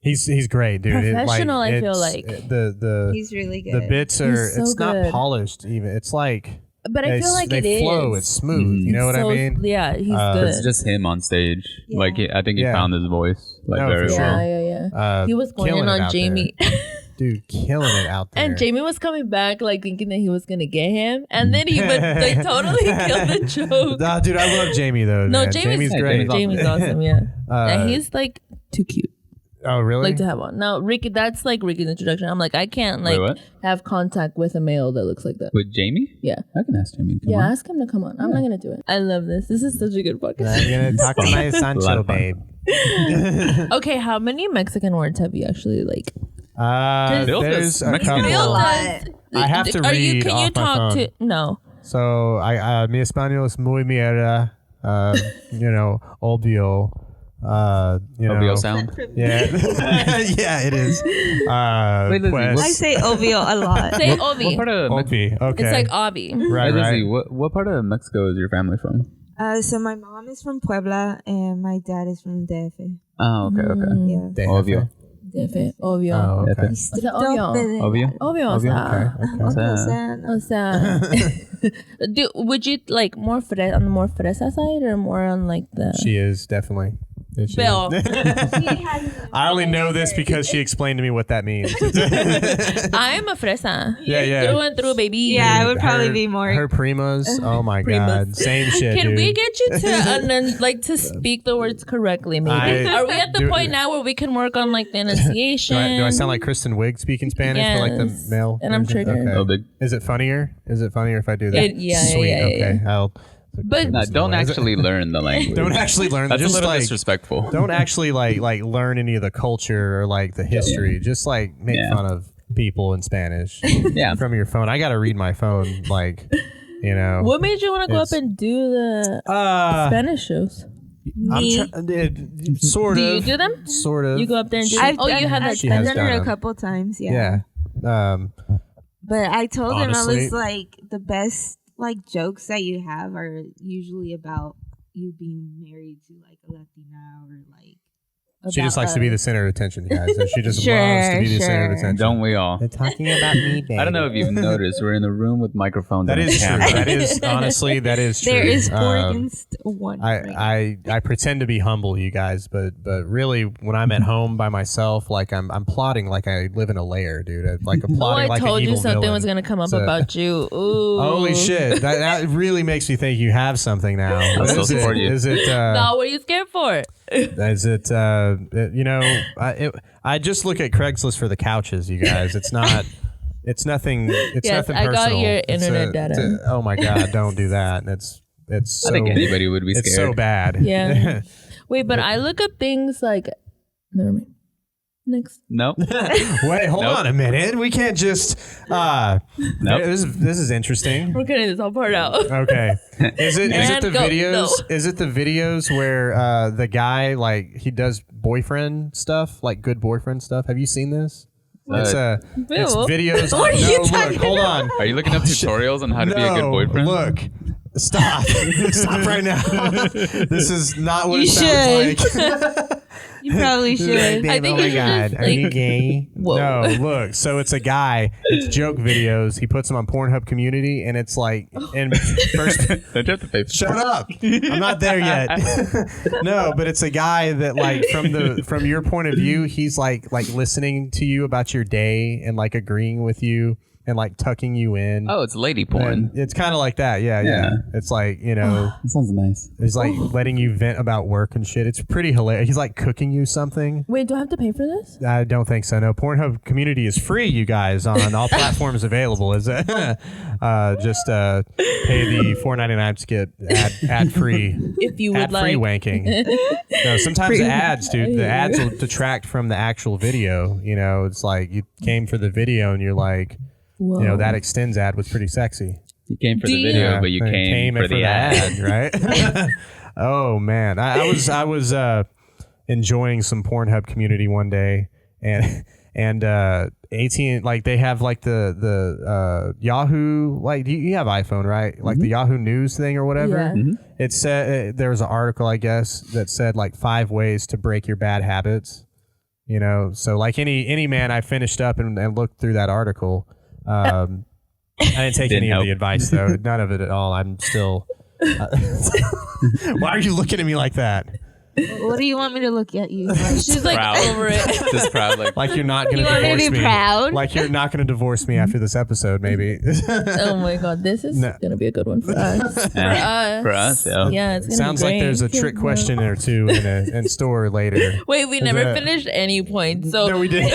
he's great, dude. professional. I feel it's- like, the He's really good. the bits are He's so it's good. not polished even. It's like but I feel like they it flow. is. It's smooth. You know what I So, mean? Yeah, he's good. It's just him on stage. Yeah. Like I think he Yeah. found his voice like No, very for well. sure. Yeah. He was going killing in it on out there. Jamie. Dude, killing it out there. And Jamie was coming back, like thinking that he was gonna get him, and then he would like totally kill the joke. Nah, dude, I love Jamie though. No, man. Jamie's great. Jamie's awesome. Yeah, and he's like too cute, Oh, really? like to have on. Now, Ricky, that's like Ricky's introduction. I'm like, I can't like Wait, what? have contact with a male that looks like that. With Jamie? Yeah, I can ask Jamie to come yeah. on. Ask him to come on. I'm not gonna do it. I love this. This is such a good podcast. I'm gonna talk to my A lot Sancho of fun. babe. Okay, how many Mexican words have you actually like? Bill There's does a Mexican couple. Bill lot. does. I have to Are you? read Can you off my talk phone. to? No. So mi español es muy mierda. You know, obvio. You know, OVO sound. Yeah, yeah, it is. Wait, Lizzie, pues, I say OVO a lot. Say What Ovi. part of Ovi, okay. It's like Ovi. right, Lizzie, right. what part of Mexico is your family from? So my mom is from Puebla and my dad is from DF. Oh, okay, okay. Yeah. Damn. Obvio. Defe, obvio. Oh, okay. Defe. O sea, obvio. Obvio. Obvio, o sea. Okay. O sea. Would you like more on the more fresa side or more on like the She is definitely. Is she? Bill? I only know this because she explained to me what that means. I'm a fresa. Yeah, yeah. Through and through, baby. Yeah, I would probably be more. Her primas. Oh my god, Primas. same shit. Can dude. we get you to like to speak the words correctly? Maybe. Are we at the point now where we can work on like the enunciation? Do I sound like Kristen Wiig speaking Spanish for like the Yes. male? And I'm version? triggered. Okay. Oh, big. Is it funnier? Is it funnier if I do that? Yeah, Sweet. yeah, Okay. I'll. But No, don't actually learn the language. Don't actually learn. That's a just little like, disrespectful. don't actually like learn any of the culture or like the history. Just like make Yeah. fun of people in Spanish Yeah. from your phone. I got to read my phone. Like, you know. what made you want to go up It's- and do the Uh, Spanish shows? Sort Do of. you do them? Sort of. You go up there and do. I've Oh, done, you have that. I've She has done done it a them. couple times. Yeah. Yeah. But I told him I Honestly- was like, the best like jokes that you have are usually about you being married to like a Latina or like. She just about likes to be the us. center of attention, guys. And she just Sure, loves to be the center of sure. attention. Don't we all? They're talking about me, baby. I don't know if you've noticed, we're in a room with microphones. That and a is true. camera. That is honestly that is true. There is 4 Um, against 1. right? I pretend to be humble, you guys, but really when I'm at home by myself, like I'm plotting like I live in a lair, dude. Like I'm Oh, plotting I like told an you evil something villain. was gonna come up So- about you. Ooh. Holy shit! That really makes me think you have something now. I'll still Is it? support you. Is it? No, what are you scared for? Is it? You know, I just look at Craigslist for the couches, you guys. It's not. It's nothing. It's Yes, nothing I got personal. your It's internet data. oh my god! Don't do that. It's so. I think anybody would be scared. It's so bad. Yeah. Wait, but I look up things like. Never mind. Next. Nope. Wait, hold Nope. on a minute. We can't just. Nope. This is interesting. We're cutting this all part out. Okay. Is it And the go. videos? No. Is it the videos where the guy like he does boyfriend stuff, like good boyfriend stuff? Have you seen this? It's Bill. videos. What are you look, talking hold on. Are you looking up tutorials on how to be a good boyfriend? Look. Stop. Stop right now. This is not what You it sounds should. like. You probably should. I think oh my you should god, just, are you like- gay? Whoa. No, look. So it's a guy. It's joke videos. He puts them on Pornhub Community, and it's like in first. Don't you have to pay for Shut up! I'm not there yet. No, but it's a guy that like from your point of view, he's like listening to you about your day and like agreeing with you and like tucking you in. Oh, it's lady porn. And it's kind of like that. Yeah. Yeah. It's like, you know, That sounds nice. he's like letting you vent about work and shit. It's pretty hilarious. He's like cooking you something. Wait, do I have to pay for this? I don't think so. No, Pornhub Community is free, you guys, on all platforms available. Is it? Just pay the $4.99 to get ad free. If you would Ad free like. wanking. No, sometimes the ads, dude. The Yeah. ads will detract from the actual video. You know, it's like you came for the video and you're like, Whoa. you know, that extends ad was pretty sexy. You came for Do the you- video, Yeah, but you I came for the ad. right? Oh man, I was enjoying some Pornhub Community one day, and AT&T, like they have like the Yahoo, like you have iPhone, right? Like the Yahoo News thing or whatever. Yeah. It said there was an article, I guess, that said like 5 ways to break your bad habits. You know, so like any man, I finished up and looked through that article. I didn't take any of the advice though, none of it at all. I'm still. Why are you looking at me like that? What do you want me to look at you? She's like over it. Just proud, like you're not going to You want me divorce to be me. proud? Like you're not going to divorce me after this episode, maybe. Oh my god, this is gonna be a good one for us. for us, yeah. Yeah, it's gonna Sounds be like great. there's a trick question or two in store later. Wait, we never that- finished any points. So No, we didn't.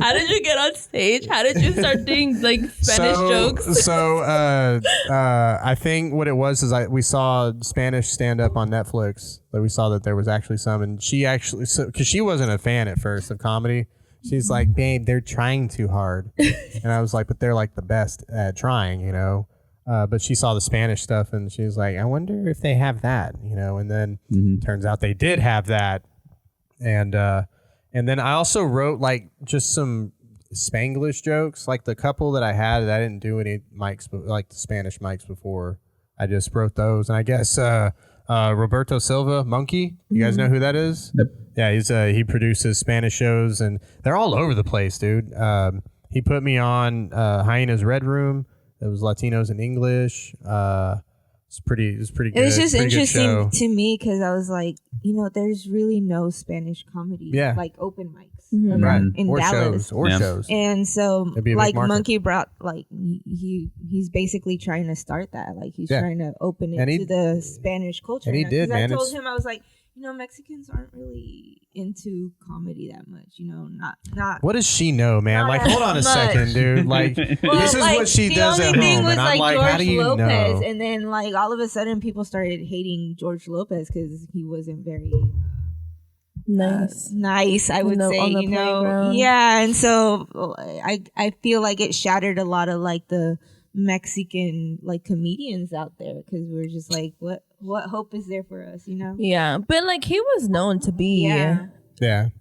how did you get on stage? How did you start doing like Spanish jokes? So I think what it was is we saw Spanish stand up on Netflix. But we saw that there was actually some, and she actually, because she wasn't a fan at first of comedy, she's like, babe, they're trying too hard. And I was like, but they're like the best at trying, you know. But she saw the Spanish stuff and she was like, I wonder if they have that, you know. And then turns out they did have that. And then I also wrote like just some Spanglish jokes, like the couple that I had that I didn't do any mics, but like the Spanish mics before. I just wrote those, and I guess Roberto Silva, Monkey. You guys know who that is? Yep. Yeah, he produces Spanish shows, and they're all over the place, dude. He put me on Hyena's Red Room. It was Latinos in English. It's pretty good. It was just Pretty good interesting show. to me because I was like, you know, there's really no Spanish comedy, like open mics, Right. in or Dallas. shows. And so, It'd be a big like, market. Monkey brought, like, he's basically trying to start that. Like, he's trying to open it And he- to the Spanish culture. and he did, 'Cause man. I told It's- him, I was like, you know, Mexicans aren't really into comedy that much. You know, not. What does she know, man? Not Like, as hold on a much. second, dude. Like, Well, this is like, what she the does only at thing home, was and I'm like like, George how do you Lopez, know? and then like all of a sudden people started hating George Lopez because he wasn't very nice, I would say, on the you know. playground. Yeah, and so I feel like it shattered a lot of like the Mexican like comedians out there because we're just like, what hope is there for us, you know? Yeah, but like he was known to be. Yeah.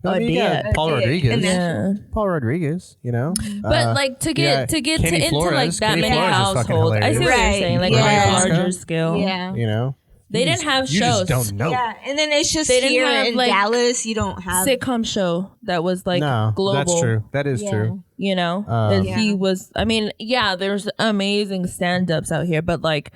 I mean, you got Paul Rodriguez. And Yeah. Paul Rodriguez, you know? But like to get Kenny into like Flores. that Kenny many Flores is fucking households, I see hilarious. what you're Right. saying, like Yeah. on a Right. larger scale. Yeah. You know? They didn't have You shows. just don't know. Yeah, and then it's just They didn't here have, in like, Dallas. You don't have Sitcom show that was like No, global. that's true. That is Yeah. true. You know, that Yeah. he was. I mean, yeah, there's amazing stand-ups out here, but like,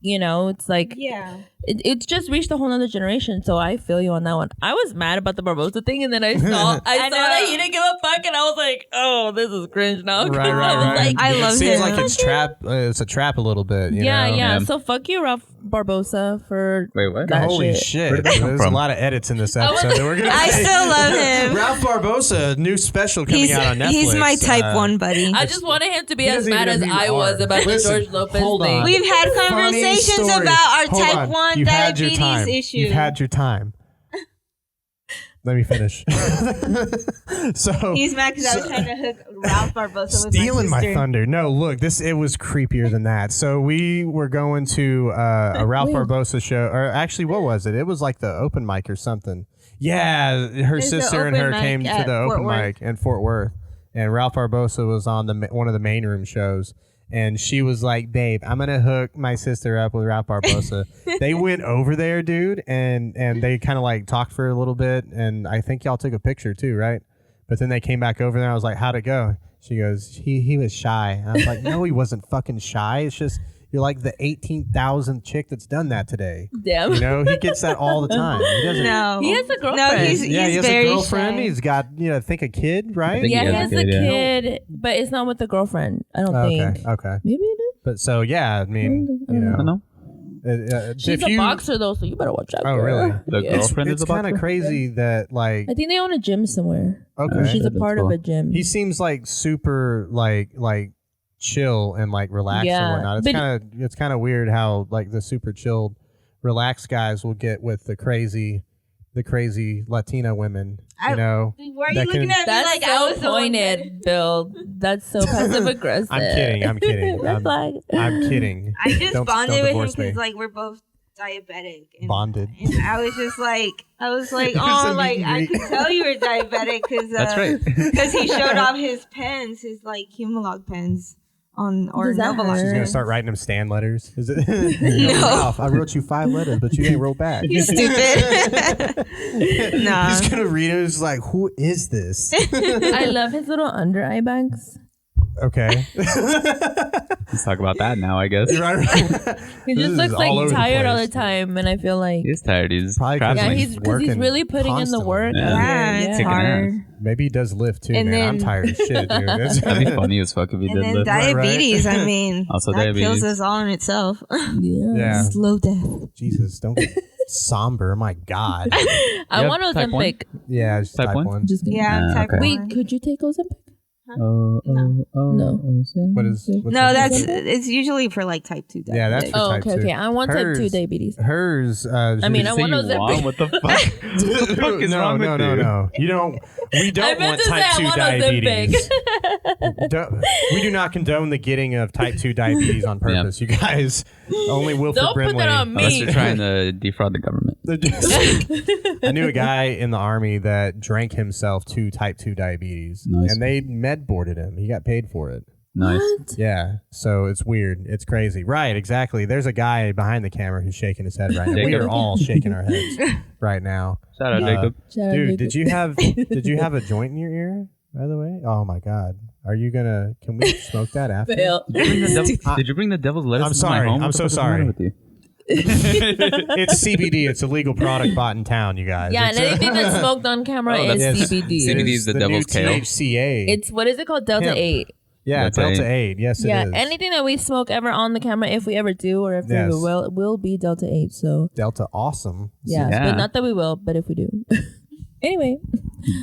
you know, it's like Yeah. it's just reached a whole nother generation. So I feel you on that one. I was mad about the Barbosa thing, and then I saw I saw that he didn't give a fuck, and I was like, oh, this is cringe now. 'Cause Right. I was like, I love it seems him. like it's a trap a little bit. You yeah, know? yeah. So fuck you, Ralph Barbosa, for Wait, what? that Holy shit. shit! Where did that come There's from? a lot of edits in this episode. that we're gonna I make. still love him. Ralph Barbosa, new special coming out on Netflix. He's my type one buddy. I just wanted him to be He as doesn't mad even as have I to was be about Listen, the George Lopez hold thing. on. We've had Funny conversations story. about our Hold type on. 1 You've had your diabetes time. issue. You've had your time. Let me finish. So He's mad because I was trying to hook Ralph Barbosa with stealing my my sister. thunder. No, look, it was creepier than that. So we were going to a Ralph Barbosa show, or actually, what was it? It was like the open mic or something. Yeah, her There's the sister and her open mic came to at the Fort open Worth. mic in Fort Worth, and Ralph Barbosa was on one of the main room shows. And she was like, babe, I'm going to hook my sister up with Ralph Barbosa. They went over there, dude, and they kind of like talked for a little bit. And I think y'all took a picture too, right? But then they came back over there. I was like, how'd it go? She goes, he was shy. And I was like, no, he wasn't fucking shy. It's just you're like the 18,000th chick that's done that today. Damn. You know, he gets that all the time. He doesn't. No. He has a No, girlfriend. he's Yeah, he has very a girlfriend. shy. He's got, I think a kid, right? think Yeah, he he has has a a kid, kid, but it's not with the girlfriend. I don't think. Okay. Maybe it is. But so, yeah, I mean, you I don't know. know. She's a boxer though, so you better watch out. Oh, girl. really? The Yeah. girlfriend It's is a kind of boxer? crazy that, like, I think they own a gym somewhere. okay. She's a That's part cool. of a gym. He seems like super like chill and like relaxed Yeah, and whatnot. It's kind of weird how like the super chilled, relaxed guys will get with the crazy Latina women. You know, Why are you that looking can- at me That's like I so was the one that- pointed, Bill. That's so passive aggressive. I'm kidding. Red flag. I'm kidding. I just Don't bonded with him divorce me. because like we're both diabetic. And, Bonded. And I was like, oh, like I could tell you were diabetic because That's right. Because he showed off his pens, his like Humalog pens or Does that Novolog. hurt? She's gonna start writing him stand letters. Is it? Ralph, I wrote you 5 letters, but you ain't wrote back. You stupid. Nah. He's gonna read it. He's like, who is this? I love his little under eye bags. Okay. Let's talk about that now, I guess. Right. He This just is looks all over like the tired all place. the time, and I feel like He's tired. He's Probably 'cause yeah, traveling. he's because he's working really putting in the constantly. work. Yeah. out Yeah, here. it's Kicking hard. ass. Maybe he does lift too, And man. I'm then- tired as shit, dude. That's- That'd be funny as fuck if he And did then lift. diabetes, I mean, Also that diabetes. kills us all in itself. Yeah. Slow death. Jesus, don't get somber. My God. I have want type one? Ozempic. Yeah, it's Type type one? 1. Just kidding. Yeah, Ah, type okay. Wait, 1. could you take Ozempic? Oh, No. What is? what's No, that? it's usually for like type 2 diabetes. Yeah, that's for Oh, type okay, 2. okay. I want type 2 Hers- diabetes. Hers. I mean, I Say want you Ozempic. want? What the fuck? What the fuck is no, wrong no, with no, you? no. You don't. We I don't meant want to say type I 2 want diabetes. We do not condone the getting of type 2 diabetes on purpose. You guys, only Wilford Don't put Brimley. that on me. Unless you're trying to defraud the government. I knew a guy in the army that drank himself to type 2 diabetes, Nice. and they med boarded him. He got paid for it. Nice. Yeah, so it's weird. It's crazy. Right, exactly. There's a guy behind the camera who's shaking his head right now. We Jacob. are all shaking our heads right now. Shout out, Jacob. Shout out Dude, Jacob. did you have a joint in your ear, by the way? Oh my God. Can we smoke that after? Fail. Did you bring the devil's lettuce I'm into sorry. my home? I'm What the so fuck is the matter sorry. with you? It's CBD. It's a legal product bought in town, you guys. Yeah, It's and anything that's smoked on camera Oh, is Yes. CBD. CBD is the new devil's tail. THCA. It's what is it called? Delta Hemp. 8. Yeah, That's Delta a- 8. Yes, it Yeah, is. anything that we smoke ever on the camera, if we ever do, or if Yes. we will be Delta 8. So Delta awesome. yeah, Yeah. but not that we will, but if we do. Anyway,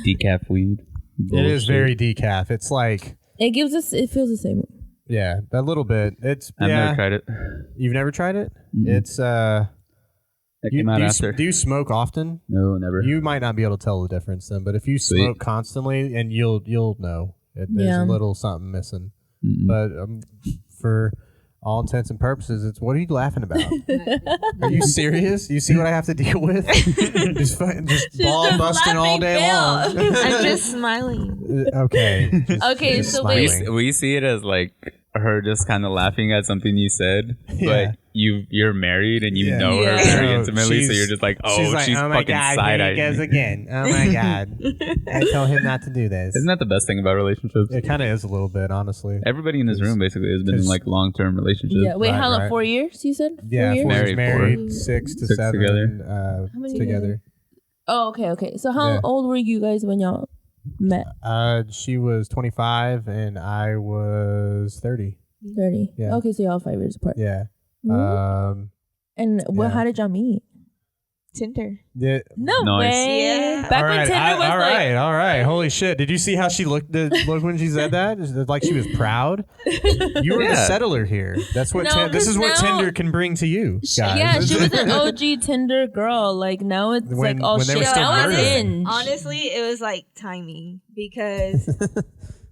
Decaf weed. It is very decaf. It's like, it gives us. It feels the same. yeah, a little bit. It's I've yeah. never tried it. You've never tried it? Mm-mm. It's That came out after. do you smoke often? No, never. You might not be able to tell the difference then, but if you Sweet. smoke constantly, and you'll know there's Yeah. a little something missing. Mm-mm. But for all intents and purposes, it's what are you laughing about? Are you serious? You see what I have to deal with? just ball just busting all laughing, day Bill. long. I'm just smiling. Okay. Okay, just so wait. smiling. we see it as like her just kind of laughing at something you said, Yeah. but you're married and you Yeah. know her Yeah. very No, intimately, so she's- you're just like, oh, she's like, she's oh my fucking God, side here he goes eyeing. again. Oh my God. I told him not to do this. Isn't that the best thing about relationships? It kind of is a little bit, honestly. Everybody in this room basically has been in Cause- like long-term relationships. Yeah. Wait, Right, how long? right. 4 years? You said? 4 Yeah, years? 4 years Married, married, 6 to Six 7 together. many together. Oh, okay, okay. So how Yeah. old were you guys when y'all met? She was 25 and I was 30. 30. Yeah. Okay, so y'all 5 years apart. Yeah. Mhm. And yeah. how did y'all meet? Tinder. Yeah. No Nice. way. Yeah. Back all when right, Tinder was all like, right, all right. Holy shit! Did you see how she looked when she said that? Like she was proud. You were the Yeah. settler here. That's what. No, This is 'cause what now- Tinder can bring to you, guys. yeah, she was an OG Tinder girl. Like now it's When- like all when they were shit. still Now it's murdering. in. Honestly, it was like timing because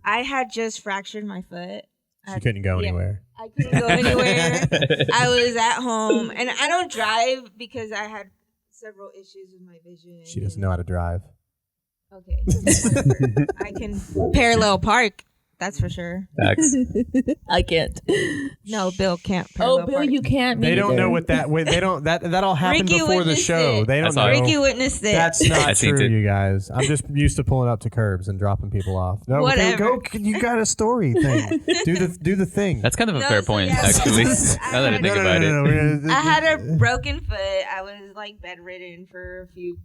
I had just fractured my foot. She couldn't go Yeah. anywhere. I couldn't go anywhere. I was at home, and I don't drive because I had several issues with my vision. She doesn't know how to drive. Okay, I can parallel park. That's for sure. Facts. I can't. No, Bill can't Oh, parallel Bill, park. you can't. They don't either. know what that. They don't. That all happened Ricky before the witnessed show. it. They don't That's know. all. Ricky witnessed it. That's I not seen true, it. you guys. I'm just used to pulling up to curbs and dropping people off. No, okay, Whatever. go. You got a story thing. Do the thing. That's kind of a No, fair so point, yeah, actually. so- Now that I think no, about it. we're gonna- I had a broken foot. I was like bedridden for a few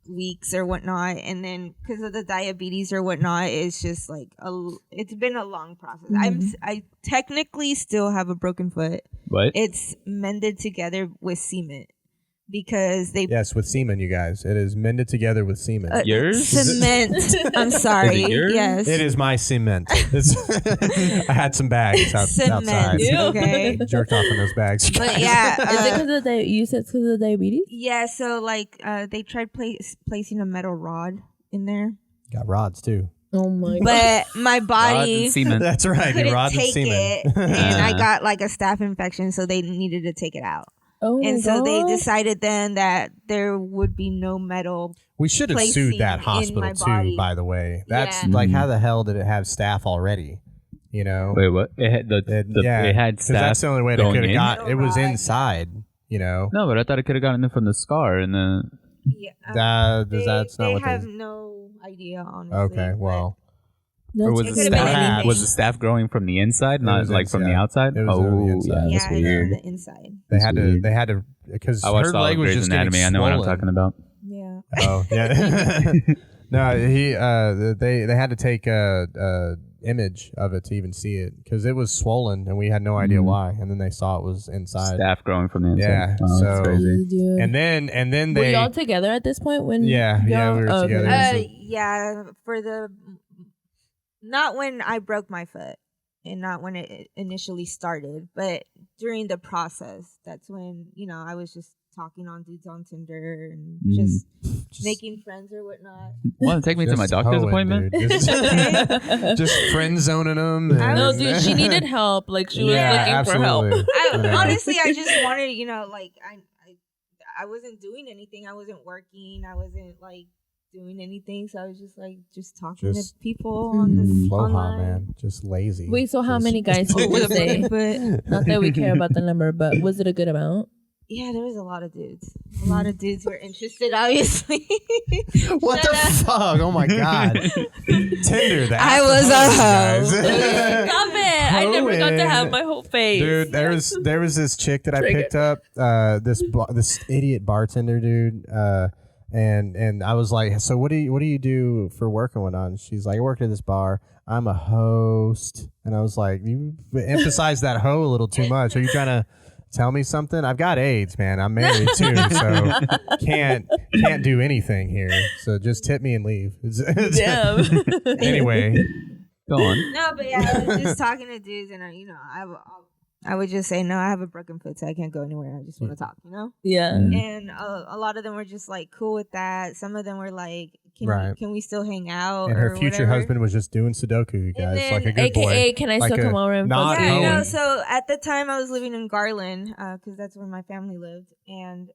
weeks or whatnot, and then because of the diabetes or whatnot, it's just like it's been a long process. I technically still have a broken foot. What? It's mended together with cement because they Yes, with semen, you guys. It is mended together with semen. Yours? cement. I'm sorry. Is it yours? Yes, It is my cement. I had some bags outside. cement. Okay. Jerked off in those bags. you But guys. yeah, Is it because of you said it's because of the diabetes? yeah. So they tried placing a metal rod in there, Got rods too. Oh my god. but my Rods body and semen. That's right. couldn't Rods and take semen. it, and I got like a staph infection, so they needed to take it out. And so they decided then that there would be no metal. We should have sued that hospital too, by the way. That's like, how the hell did it have staff already? You know? Wait, what? It had it had staff. That's the only way they could have got. It was inside. You know? No, but I thought it could have gotten it from the scar, and then. Yeah, that's not what they have no idea, honestly. Okay, well. Or was the staff growing from the inside, not like from the outside? It was on the inside. Yeah, that's weird. From the inside. They had to, because her leg was just getting swollen. I know what I'm talking about. Yeah. Oh, yeah. No, they had to take a image of it to even see it, because it was swollen and we had no idea why, and then they saw it was inside. Staff growing from the inside. Yeah, wow, so that's crazy. and then were y'all together at this point when? Yeah, we were together. Yeah, not when I broke my foot, and not when it initially started, but during the process. That's when I was just talking on dudes on Tinder and just making friends or whatnot. Want to take me to my doctor's appointment? Just friend zoning them. No, dude, she needed help. Like she was looking for help. Honestly, I just wanted, I wasn't doing anything. I wasn't working. I wasn't like doing anything. So I was just talking to people on the online. Man, just lazy. Wait, so how many guys did you say? Not that we care about the number, but was it a good amount? Yeah, there was a lot of dudes. A lot of dudes were interested, obviously. What the fuck? Oh my god. Tinder, that. I was a hoe. Stop it. I never got to have my whole face. Dude, there was this chick that I picked up, this idiot bartender dude, and I was like, so what do you do for work and whatnot? And she's like, I work at this bar. I'm a host. And I was like, you emphasize that hoe a little too much. Are you trying to tell me something? I've got AIDS, man. I'm married too, so can't do anything here. So just tip me and leave. Damn. Anyway, go on. No, but yeah, I was just talking to dudes, and I would just say, no, I have a broken foot, so I can't go anywhere. I just want to talk, Yeah. And a lot of them were just like cool with that. Some of them were like, can we still hang out? And her future husband was just doing Sudoku, you guys, then, like a good AKA, boy. can I still come over and fuck you? No, so at the time I was living in Garland, because that's where my family lived, and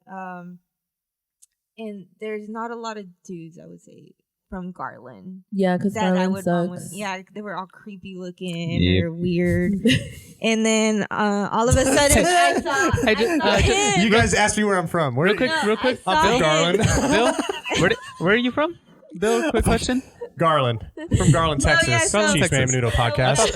there's not a lot of dudes, I would say, from Garland. Yeah, because Garland sucks. They were all creepy looking. They were weird. And then all of a sudden, I saw him. You guys asked me where I'm from. Real quick. I'm from Garland. Bill, where are you from? Bill, quick question. Garland. From Garland, Texas. Chismes And Menudo podcast.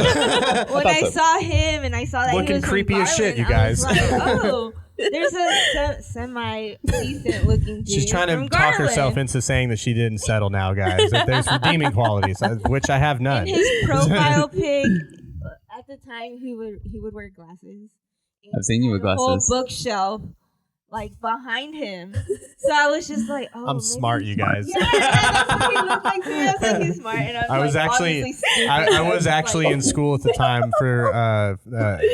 When I saw him and I saw that looking he was creepy from as shit, Garland, you guys. I was like, oh, there's a semi-decent looking dude. She's trying to from talk Garland. herself into saying that she didn't settle now, guys. That there's redeeming qualities, which I have none. In his profile pic, at the time, he would wear glasses. I've seen you with glasses. Whole bookshelf, like behind him. So I was just like, "Oh, I'm smart, you guys." Yeah, that's what he looked like to me. I was like, "He's smart." And I was actually in school at the time for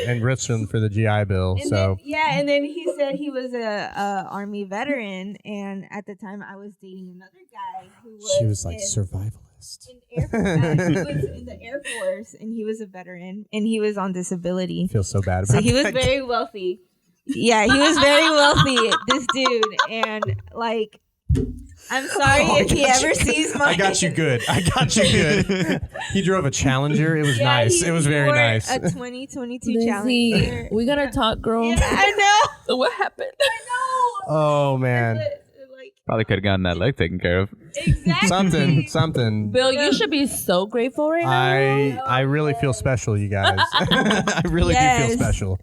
in Richmond for the GI Bill. And then he said he was a Army veteran, and at the time I was dating another guy who was. She was like survivalist. He was in the Air Force, and he was a veteran, and he was on disability. I feel so bad about So he was very wealthy. Yeah, he was very wealthy, this dude. And, like, I'm sorry if he ever sees my... I got you good. He drove a Challenger. It was nice. It was very nice. A 2022 Challenger. We got to talk, girl. Yeah, I know. What happened? I know. Oh, man. Probably could have gotten that leg taken care of. Exactly. Something. Bill, you should be so grateful right now. I really feel special, you guys. I really do feel special.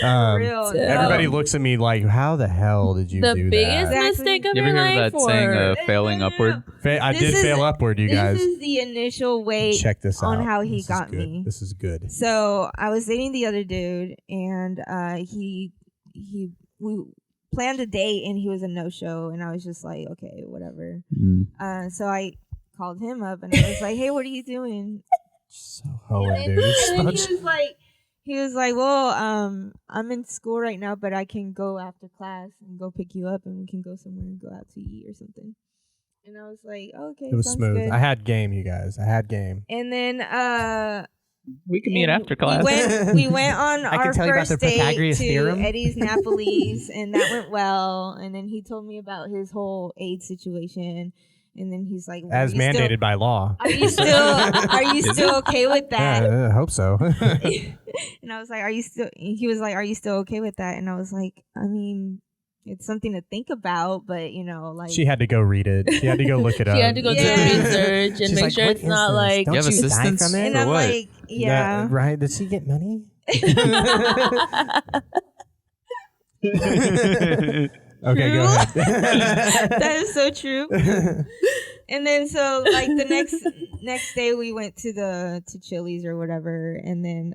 Everybody looks at me like, how the hell did you do that? The biggest mistake of you ever your heard life? that saying, failing upward? I did fail upward, you guys. This is the initial way Check this out. on how he This got is good. me. This is good. So I was dating the other dude, and we planned a date, and he was a no-show, and I was just like, okay, whatever. So I called him up, and I was like, hey, what are you doing? So hoeing, dude. And then he was like, well, I'm in school right now, but I can go after class and go pick you up, and we can go somewhere and go out to eat or something. And I was like, okay, it was sounds smooth. good. I had game, you guys. I had game. And then We can meet after class. We went on I can our tell you about first the date Pythagorean to theorem. Eddie's Napoli's, and that went well. And then he told me about his whole AIDS situation. And then he's like, As mandated by law. Are you still okay with that? Yeah, I hope so. And I was like, he was like, are you still okay with that? And I was like, I mean, it's something to think about, but like she had to go read it. She had to go look it up. She had to go do research and She's make like, sure "What it's is not this? like. Don't You have you die assistance? from it?" and Or I'm what? like, yeah. Right? Did she get money? Okay, go ahead. That is so true. And then so like the next day we went to Chili's or whatever, and then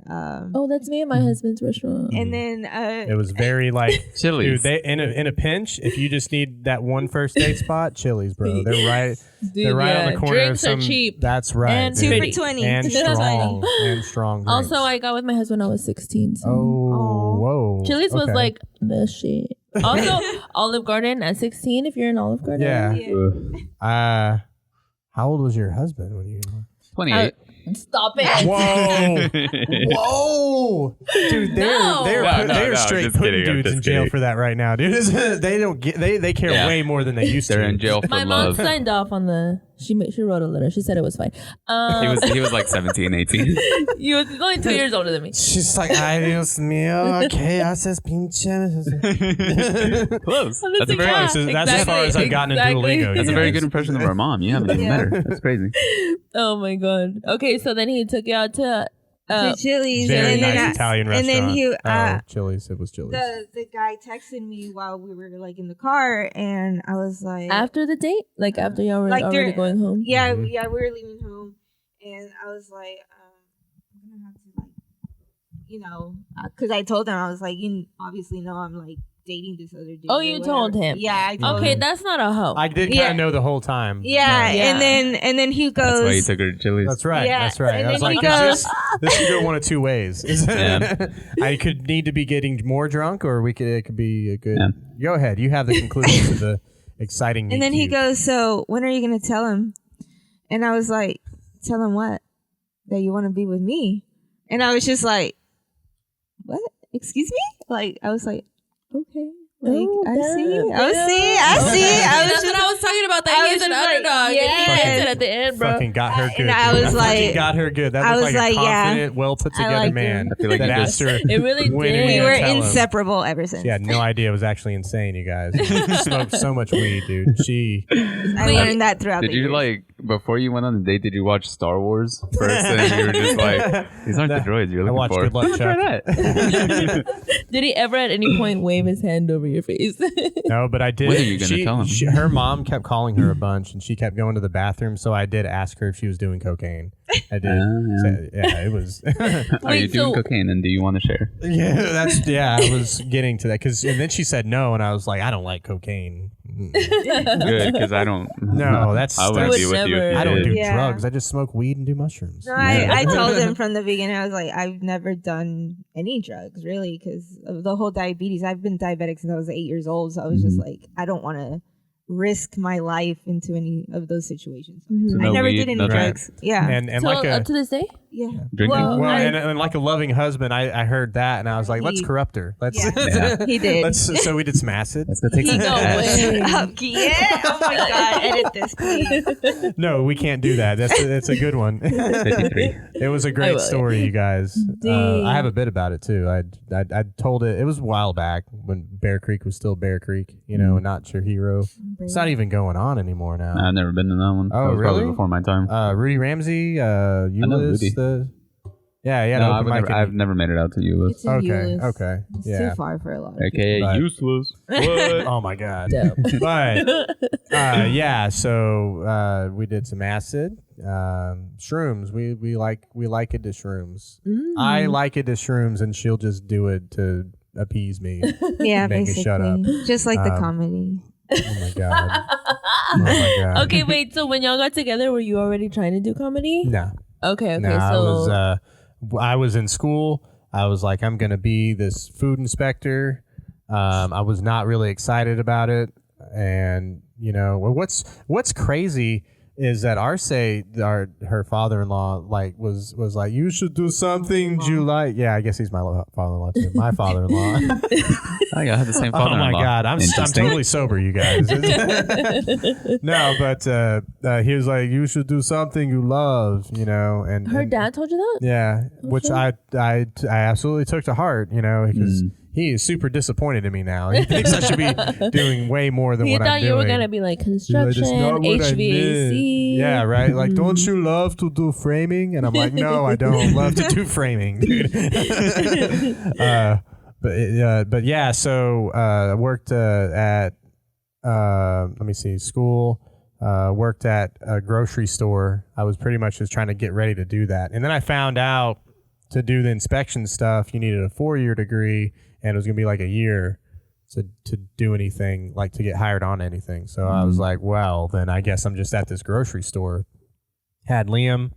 Oh, that's me and my husband's restaurant. and then It was very like Chili's. dude. They in a pinch, if you just need that one first date spot, Chili's, bro. They're right. They're right on the corner. Drinks of some, are cheap. That's right. And dude. 2 for pretty. 20. And 2 for 20. strong. And strong. Also, drinks. I got with my husband when I was 16. So. Oh, whoa. Chili's was Okay. like the shit. Also, Olive Garden at 16. If you're in Olive Garden, Yeah. How old was your husband when you? 28. Stop it. Whoa. Whoa, dude, they're No. they're No, straight just putting kidding, I'm dudes in just jail kidding. for that right now, dude. They don't get they care Yeah. way more than they used to. They're in jail for My mom love. signed off on the. She wrote a letter. She said it was fine. He was like 17, 18. He was only 2 years older than me. She's like, ay, Dios mío, ¿qué haces, pinche? Close. That's a very Yeah, That's as far as I've gotten into exactly. Duolingo. That's a you very guys. good impression of our mom. You haven't even met her. That's crazy. Oh my god. Okay, so then he took you out to. to Chili's, Very and then nice Italian and restaurant. then he Chili's. It was Chili's. the guy texted me while we were like in the car, and I was like, After the date, like after y'all were Like already during- going home. yeah, Mhm. yeah, we were leaving home, and I was like, I'm gonna have to because I told him, I was like, you obviously know I'm like dating this other dude. Oh, or you whatever. told him. Yeah, I told Okay, him. that's not a hoe. I did kind Yeah. of know the whole time. Yeah, but- Yeah. and then he goes. That's why he took her to Chili's. That's right. Yeah, That's right. and I was then like, he goes- this could go one of two ways. Yeah. I could need to be getting more drunk, or it could be a good. Yeah. Go ahead. You have the conclusion to the exciting. And then he meet goes, so when are you gonna tell him? And I was like, tell him what? That you want to be with me? And I was just like, what? Excuse me? Like I was like, okay. Like Oh, I see, damn. I see. I was That's just what I was talking about. I That was he's an just like, underdog. yes. And he gets it at the end, bro. Fucking got her good. and I dude. was fucking like- got her good. That I was was like a like, yeah. confident, well put I together liked man. him. I feel like that you asked just- her. It really when did. are we you were gonna tell him? inseparable ever since. She had no idea it was actually insane, you guys. She smoked so much weed, dude. She. I Wait. learned that throughout Did the you years. like before you went on the date? Did you watch Star Wars first? And you were just like, these aren't the droids you're I looking watched for. Good Luck, Oh, try Chuck. that. Did he ever at any point wave his hand over your face? No, but I did. When are you gonna tell him? Her mom kept calling her a bunch, and she kept going to the bathroom. So I did ask her if she was doing cocaine. I did. Yeah, it was. Are you Wait, doing so- cocaine and do you want to share? Yeah. I was getting to that and then she said no, and I was like, I don't like cocaine. Good, because I don't. No, that's- I wouldn't Would be with you. never. If you I don't did. do Yeah. drugs. I just smoke weed and do mushrooms. No, I told him from the beginning, I was like, I've never done any drugs really because of the whole diabetes. I've been diabetic since I was 8 years old. So I was just like, I don't want to risk my life into any of those situations. So I no never weed, did any no drugs. Yeah. And so like up to this day? yeah. Drinking? well, I- and like a loving husband, I heard that, and I was like, let's He- corrupt her. Let's. Yeah. Yeah. He did. So we did some acid. Let's go take some No ass. way. Yeah. Oh my God. Edit this, please. No, we can't do that. That's a good one. 53. It was a I great will. story, you guys. Dang. I have a bit about it too. I told it. It was a while back when Bear Creek was still Bear Creek, and not your hero. It's not even going on anymore now. I've never been to that one. Oh, That was probably really? before my time. Rudy Ramsey, know Euless, Rudy. yeah, No, open mic I've never made it out to Euless. It's in Okay, Euless. okay, It's yeah. too far for a lot of people. AKA But- useless. What? Oh my god. Dope. But yeah, so we did some acid, shrooms. We like it to shrooms. I like it to shrooms, and she'll just do it to appease me. Yeah, Make me basically. shut up. Just like the Um, comedy. Oh my god. Oh my god. Okay, wait. So when y'all got together, were you already trying to do comedy? No. Okay, No, so I was in school. I was like, I'm gonna be this food inspector. I was not really excited about it, and what's crazy is that her father-in-law like was like, you should do something you like. Yeah, I guess he's my father-in-law too. My father-in-law. I had the same father-in-law. Oh my God, I'm totally sober, you guys. No, but he was like, you should do something you love, and Her dad told you that? Yeah, which I absolutely took to heart, because he is super disappointed in me now. He thinks I should be doing way more than what I'm doing. He thought you were gonna be like construction, HVAC. Yeah, right. Like, don't you love to do framing? And I'm like, no, I don't love to do framing, dude. But yeah. So I worked at school. Worked at a grocery store. I was pretty much just trying to get ready to do that, and then I found out to do the inspection stuff, you needed a 4-year degree. And it was going to be like a year to do anything, like to get hired on anything. So I was like, well, then I guess I'm just at this grocery store. Had Liam.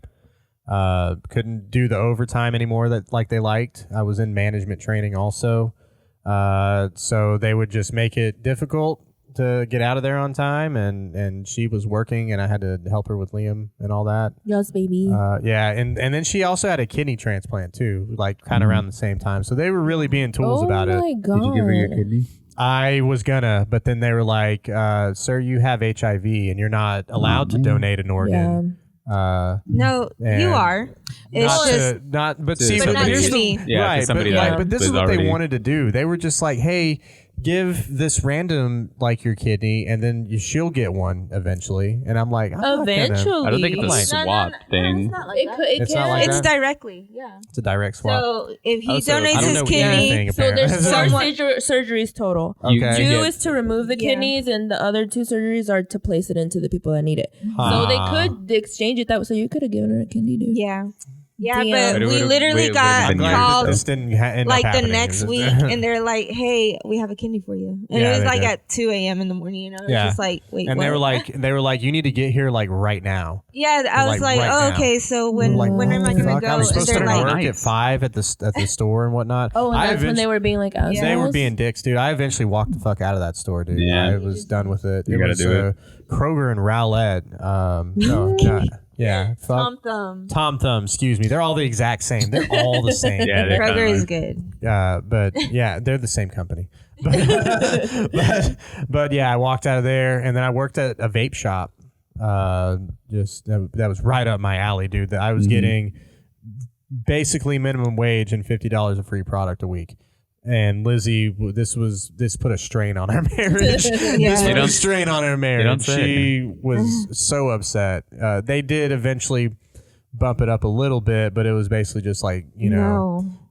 Couldn't do the overtime anymore that like they liked. I was in management training also. So they would just make it difficult to get out of there on time. And she was working and I had to help her with Liam and all that. Yes, baby. Yeah. And then she also had a kidney transplant too, like kind of around the same time. So they were really being tools about it. Oh my God. Did you give her your kidney? I was gonna, but then they were like, sir, you have HIV and you're not allowed to donate an organ. No, you are. It's not to me. Yeah, right, somebody but this is what already they wanted to do. They were just like, hey, give this random like your kidney and then she'll get one eventually. And I'm like, eventually. I don't think it's a swap thing. It's directly. Yeah. It's a direct swap. So if he donates his kidney, so there's 4 surgeries total. Okay. 2 is to remove the kidneys, and the other 2 surgeries are to place it into the people that need it. So they could exchange it that way. So you could have given her a kidney, dude. Yeah. Yeah, Damn. but we literally got called this didn't end like up the happening. next week, and they're like, "Hey, we have a kidney for you," and Yeah, it was they like did. at 2 a.m. in the morning. And I was just like, "Wait, and what?" they were like, you need to get here like right now. Yeah, I was like, right "Oh, now." okay. So when am I gonna Fuck, go?" I was supposed to And they're work like, at 5 at the store and whatnot. Oh, and that's when they were being like assholes? They were being dicks, dude. I eventually walked the fuck out of that store, dude. Yeah. I was done with it. You gotta do it. Kroger and Rowlett. No, God. Yeah. Fuck. Tom Thumb, excuse me. They're all the exact same. They're all the same. Yeah, they're Kroger is good. But yeah, they're the same company. But yeah, I walked out of there and then I worked at a vape shop. That was right up my alley, dude. That I was getting basically minimum wage and $50 of free product a week. And Lizzie, this put a strain on our marriage. This put a strain on our marriage. She was so upset. They did eventually bump it up a little bit, but it was basically just like,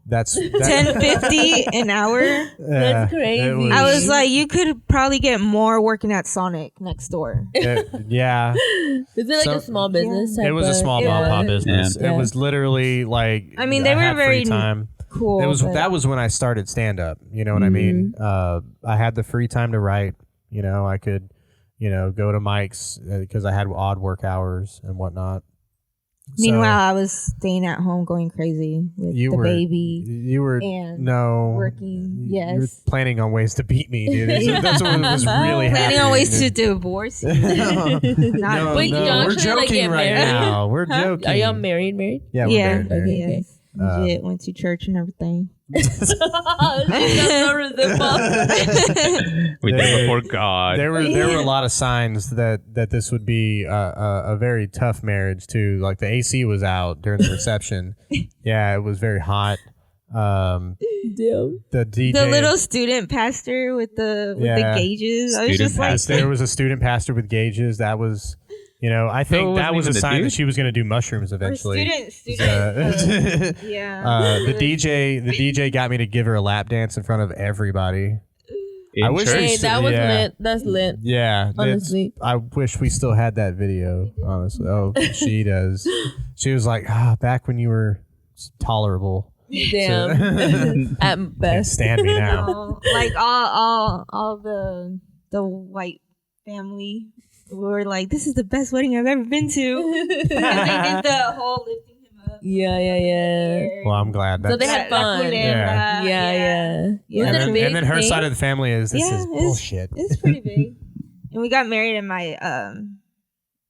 that's $10.50 an hour. That's crazy. I was like, you could probably get more working at Sonic next door. Yeah. Is it like a small business? It was a small mom pop business. Yeah. It was literally like, I mean, they were very time. Cool. That was when I started stand up. You know what I mean? I had the free time to write. I could, go to Mike's because I had odd work hours and whatnot. Meanwhile, I was staying at home going crazy with the baby. You were working. Yes, you were planning on ways to beat me, dude. That's what was really planning on ways to divorce. We're joking right now. We're joking. Are y'all married? Yeah, we're married. Okay. Legit, went to church and everything. We did before God. There were a lot of signs that this would be a very tough marriage too. Like the AC was out during the reception. Yeah, it was very hot. Damn. The DJ, the little student pastor with the gauges. I was just like, there was a student pastor with gauges. That was. I think that was a sign that she was going to do mushrooms eventually. Student. Yeah. The DJ got me to give her a lap dance in front of everybody. I wish that was lit. That's lit. Yeah. Honestly. I wish we still had that video, honestly. Oh, she does. She was like, back when you were tolerable. Damn. At Can't best. stand me now. Like all the white family were like, this is the best wedding I've ever been to. And they did the whole lifting him up. Yeah. Well, I'm glad. So they had fun. Yeah. And then her side of the family is, this is bullshit. It's pretty big. And we got married in my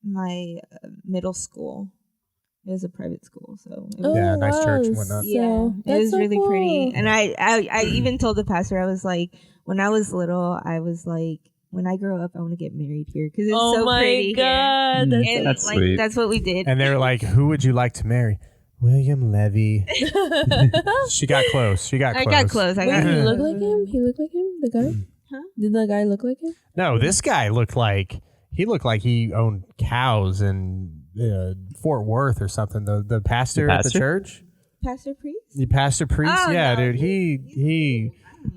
middle school. It was a private school, so it Oh, was, Yeah, nice church and wow. whatnot. yeah, So, it was that's so really cool. pretty. And I even told the pastor, I was like, when I was little, I was like, when I grow up, I want to get married here because it's Oh so my pretty here. god, that's And That's like sweet. that's what we did. And they're like, "Who would you like to marry?" William Levy. She got close. She got I close. got close. I Wait, got he close. looked like him? He looked like him? The guy? Huh? Did the guy look like him? No, this guy looked like he owned cows in Fort Worth or something. The pastor at the pastor? church. Pastor Priest? The pastor priest. Oh, Yeah, no. dude. He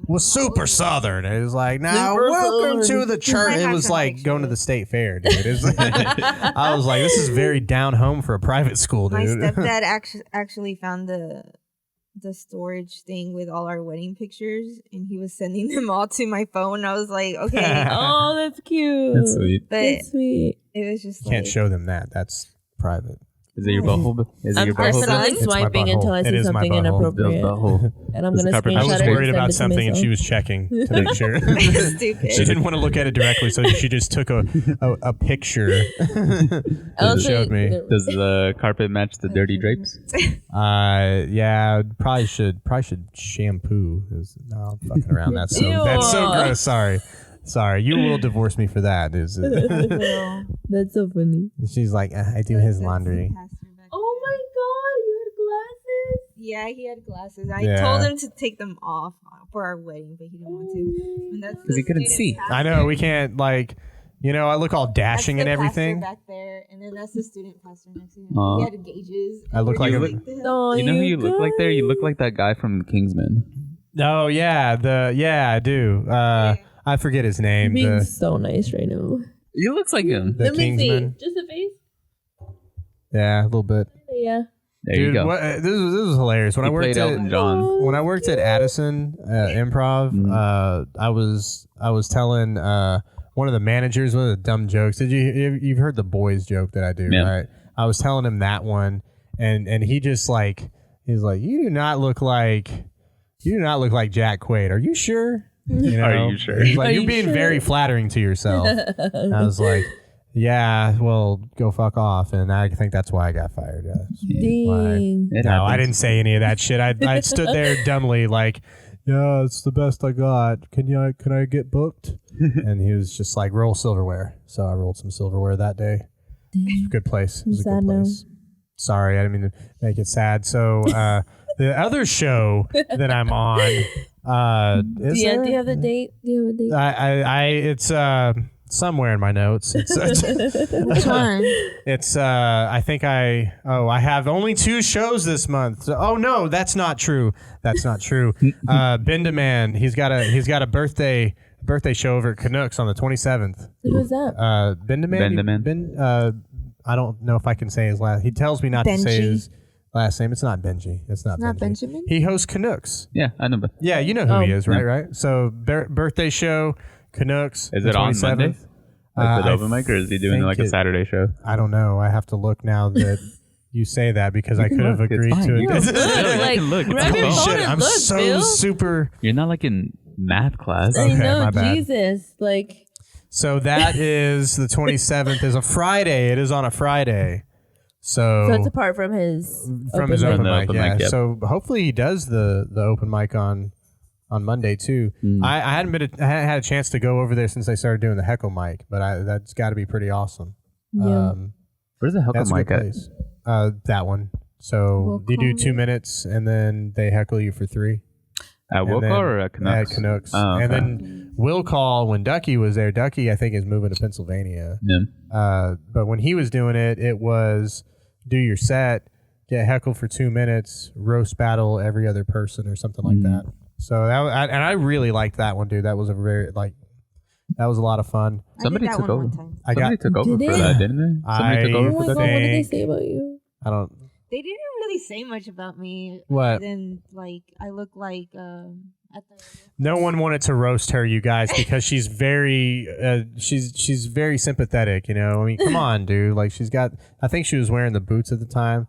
was super southern. It was like, now Super welcome southern. to the church. I It have was some like pictures. going to the state fair, dude. It was like, I was like, this is very down home for a private school, My dude. stepdad actually found the storage thing with all our wedding pictures, and he was sending them all to my phone. I was like, okay, Oh, that's cute. That's sweet. but That's sweet. it was just Can't like, show them that. That's private. Is it your butthole? Is it I'm your butthole? definitely It's my swiping butthole. until I It see is my something butthole. inappropriate. Bill's butthole. And I'm Does going the to carpet I match was screenshot it worried and about send it to something, and she myself. was checking to make sure. stupid. She didn't want to look at it directly, so she just took a picture and showed me. Does the carpet match the dirty drapes? Yeah, probably should shampoo. No, I'm fucking around. That's so gross. Sorry. You will divorce me for that. That's so funny. She's like, I do his laundry. Oh my god, you had glasses? Yeah, he had glasses. I Yeah. told him to take them off for our wedding, but he didn't want to. And that's 'Cause he the couldn't student see. pastor. I know we can't I look all That's dashing the and everything. pastor back there, and then that's the student pastor next to him. Aw. He had gauges. I look like You a. look- Oh, You know who you look like there? You look like that guy from Kingsman. Oh yeah, I do. I forget his name. Being The so nice right now. You looks like him. the Kingsman. Just a face? Yeah, a little bit. Yeah. There Dude, you go. this was hilarious. When He I worked played at Elton John. when I worked at Addison Improv, I was telling one of the managers one of the dumb jokes. You've heard the boys joke that I do, Yeah. right? I was telling him that one, and he just he's like, you do not look like Jack Quaid. Are you sure? You know? Are you sure? He's like, Are you're you being sure? very flattering to yourself. And I was like, yeah, well, go fuck off. And I think that's why I got fired. Yeah. Dang. It No, I happens. didn't say any of that shit. I stood there dumbly like, yeah, it's the best I got. Can I get booked? And he was just like, roll silverware. So I rolled some silverware that day. It was a good place. It was a sad good now. place. Sorry, I didn't mean to make it sad. So the other show that I'm on, is Do there? you have the date? Do you have a date? It's somewhere in my notes. Which one? It's I think I have only 2 shows this month. So, oh no, that's not true. Ben DeMan, he's got a birthday show over at Canucks on the 27th. Who's that? Ben DeMan. Ben DeMan. I don't know if I can say his last. He tells me not to say Benji? his last name. It's not Benji. It's not Not Benji. Benjamin? He hosts Canucks. Yeah, I know. But Yeah, you know who he Oh. is, right? Yeah. Right. So birthday show, Canucks. is the it on 27th. Monday? Like the I open mic, or is he doing think like a it- Saturday show? I don't know. I have to look now that you say that because I can could have look. It's agreed fine. to You're it. good. Like, You can look. It's grab your cool. phone Shit, and I'm look, so Bill. super. You're not like in math class. I Okay, know, my bad. Jesus. Like, So that is the 27th is a Friday. It is on a Friday. So it's apart from his from his mic. open The mic, open yeah. mic, yep. So hopefully he does the open mic on Monday too. I hadn't had a chance to go over there since they started doing the heckle mic, but that's got to be pretty awesome. Yeah. Where's the That's heckle a mic good at? place. That one. So you do 2 minutes and then they heckle you for 3. At And Will then- Call or at Canucks? At Canucks. Oh, okay. And then Will Call when Ducky was there. Ducky, I think, is moving to Pennsylvania. Yeah. But when he was doing it, it was do your set, get heckled for 2 minutes, roast battle every other person or something like that. So I really liked that one, dude. That was that was a lot of fun. Somebody I did that took one over. one time. Somebody took over Did for they? that, didn't they? Somebody took I- over Oh for my that. god, what did they think- say about you? I don't. They didn't really say much about me. What? Then like I look like at the No one wanted to roast her, you guys, because she's very she's very sympathetic. You know, I mean, come on, dude. Like she's got. I think she was wearing the boots at the time.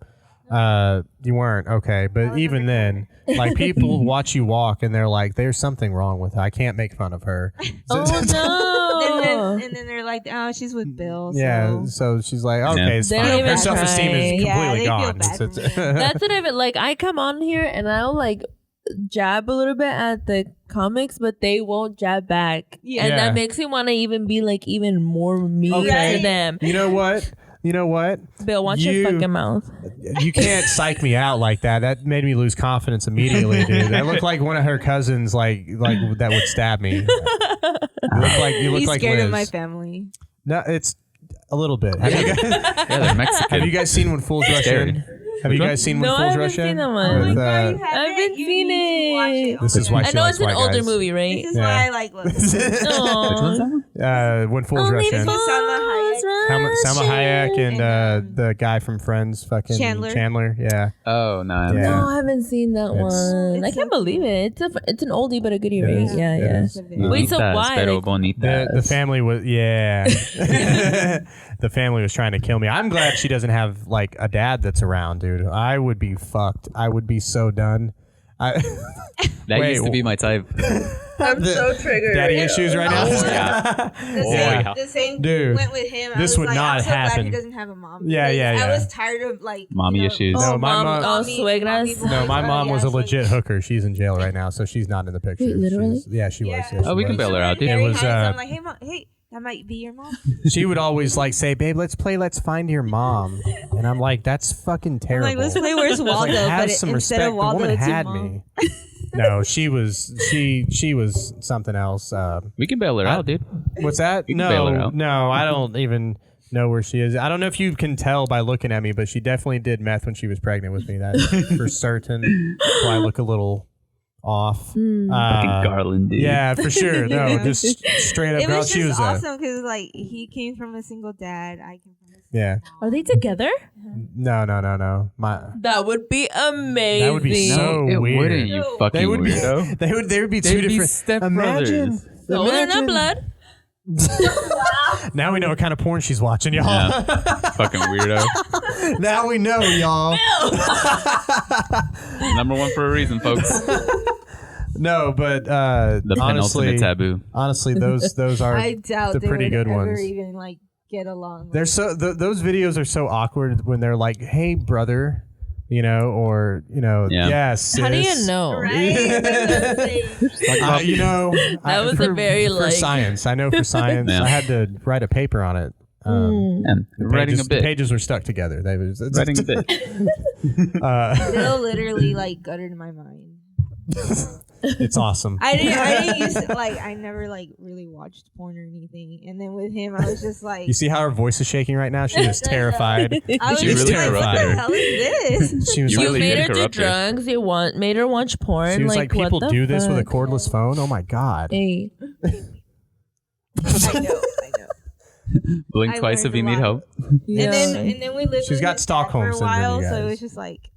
You weren't, okay, but even then, like people watch you walk and they're like, "There's something wrong with her. I can't make fun of her." Oh no! Then And then they're like, oh, she's with Bill. So. Yeah, so she's like, okay, it's They fine. don't Her even self-esteem try. is Yeah, completely they feel gone. bad for me. That's what I come on here and I'll like jab a little bit at the comics, but they won't jab back. Yeah. And Yeah. that makes me want to even be like even more mean Okay. to them. You know what? Bill, watch You- your fucking mouth. You can't psych me out like that. That made me lose confidence immediately, dude. I look like one of her cousins, like that would stab me. You look He's like scared Liz. of my family. No, it's a little bit. Have you guys, Yeah, they're Mexican. have you guys seen When Fools Rush Scary. In? Have you guys seen When No, I Fools haven't Rush seen In? that one. With, I haven't seen it. This is why I she know likes it's an white older guys. movie, right? This is Yeah. why I like Liz. Which one's that one? When Fools Rush In. Salma Hayek and the guy from Friends, fucking Chandler. Yeah. Oh, no. Yeah. No, I haven't seen that It's- one. I It's can't so believe it. It's an oldie but a goodie, It right? is. Yeah, It yeah. is. Wait, so Bonitas, why? pero Like, bonitas. The family was the family was trying to kill me. I'm glad she doesn't have like a dad that's around, dude. I would be fucked. I would be so done. That Wait, used to be my type. I'm so triggered. Daddy issues right now. Oh, yeah. The same Dude, went with him. I this was would like, not I'm so glad happen. he doesn't have a mom. Yeah, Because yeah. I was tired of like Mommy issues. Oh, No, my mom- suegras. No, my mom was a Yeah, so- legit hooker. She's in jail right now, so she's not in the picture. Wait, literally? She was. Yeah. Yeah, Oh, we she can was. bail her out, dude. It was, I'm like, hey, that might be your mom. She would always like say, "Babe, let's play. Let's find your mom," and I'm like, "That's fucking I'm terrible." like, let's play Where's I was Waldo, like, have but some instead respect. of Waldo, the woman it's your had mom. me. No, she was something else. We can bail her out, dude. What's that? You can bail her No, out. no, I don't even know where she is. I don't know if you can tell by looking at me, but she definitely did meth when she was pregnant with me. That's for certain. So I look a little off. Fucking Garland, dude. Yeah, for sure. No, Yeah. just straight up. It Girl, was she just was awesome because like he came from a single dad. I came from a single yeah. Are they together? No. My That would be amazing. That would be so No, it weird. wouldn't, you fucking they would be. weirdo. They would be two They'd be different. stepbrothers. Imagine. So they're not imagine- blood. Now we know what kind of porn she's watching, y'all. Yeah. Fucking weirdo. Now we know, y'all. Number one for a reason, folks. No, but The honestly, penultimate taboo. honestly, those are I doubt the they pretty would good ever ones. even like get along. They're so those videos are so awkward when they're like, "Hey, brother," you know, or you know, Yeah. yes. Sis. How do you know? Right? You know, That was a very, for like- science. I know for science, Yeah. I had to write a paper on it. And writing a The bit. pages were stuck together. They was Writing a bit. Bill literally like gutted my mind. It's awesome. I didn't used to like. I never like really watched porn or anything, and then with him, I was just like, You see how her voice is shaking right now? She is terrified. I was She just really like, what the corrupted hell is this? She was You You really like, made did her do corrupt her. drugs. You made her watch porn. she was like, what people the do this with a fuck? cordless phone. Oh my god. Hey, I know. Blink I twice if learned you a need lot. help. yeah. And then we lived. She's with got his dad Stockholm for a syndrome, while, you so it guys. was just like,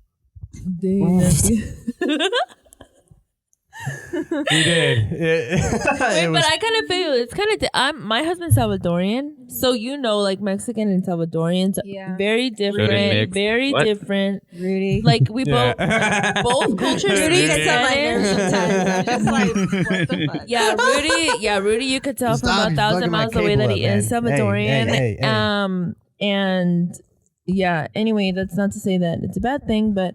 We did. Wait, It was- but I kind of feel it's kind of. My husband's Salvadorian, so you know, like Mexican and Salvadorians, Yeah. very different, mix. very What? different. Rudy. Like we Yeah. both cultures. Rudy speak gets on my nerves Spanish. sometimes. I'm just like, what the fuck? Yeah, Rudy, you could tell Stop, from you're 1,000 fucking my miles away cable that he up, is man. Salvadorian. Hey. And yeah, anyway, that's not to say that it's a bad thing, but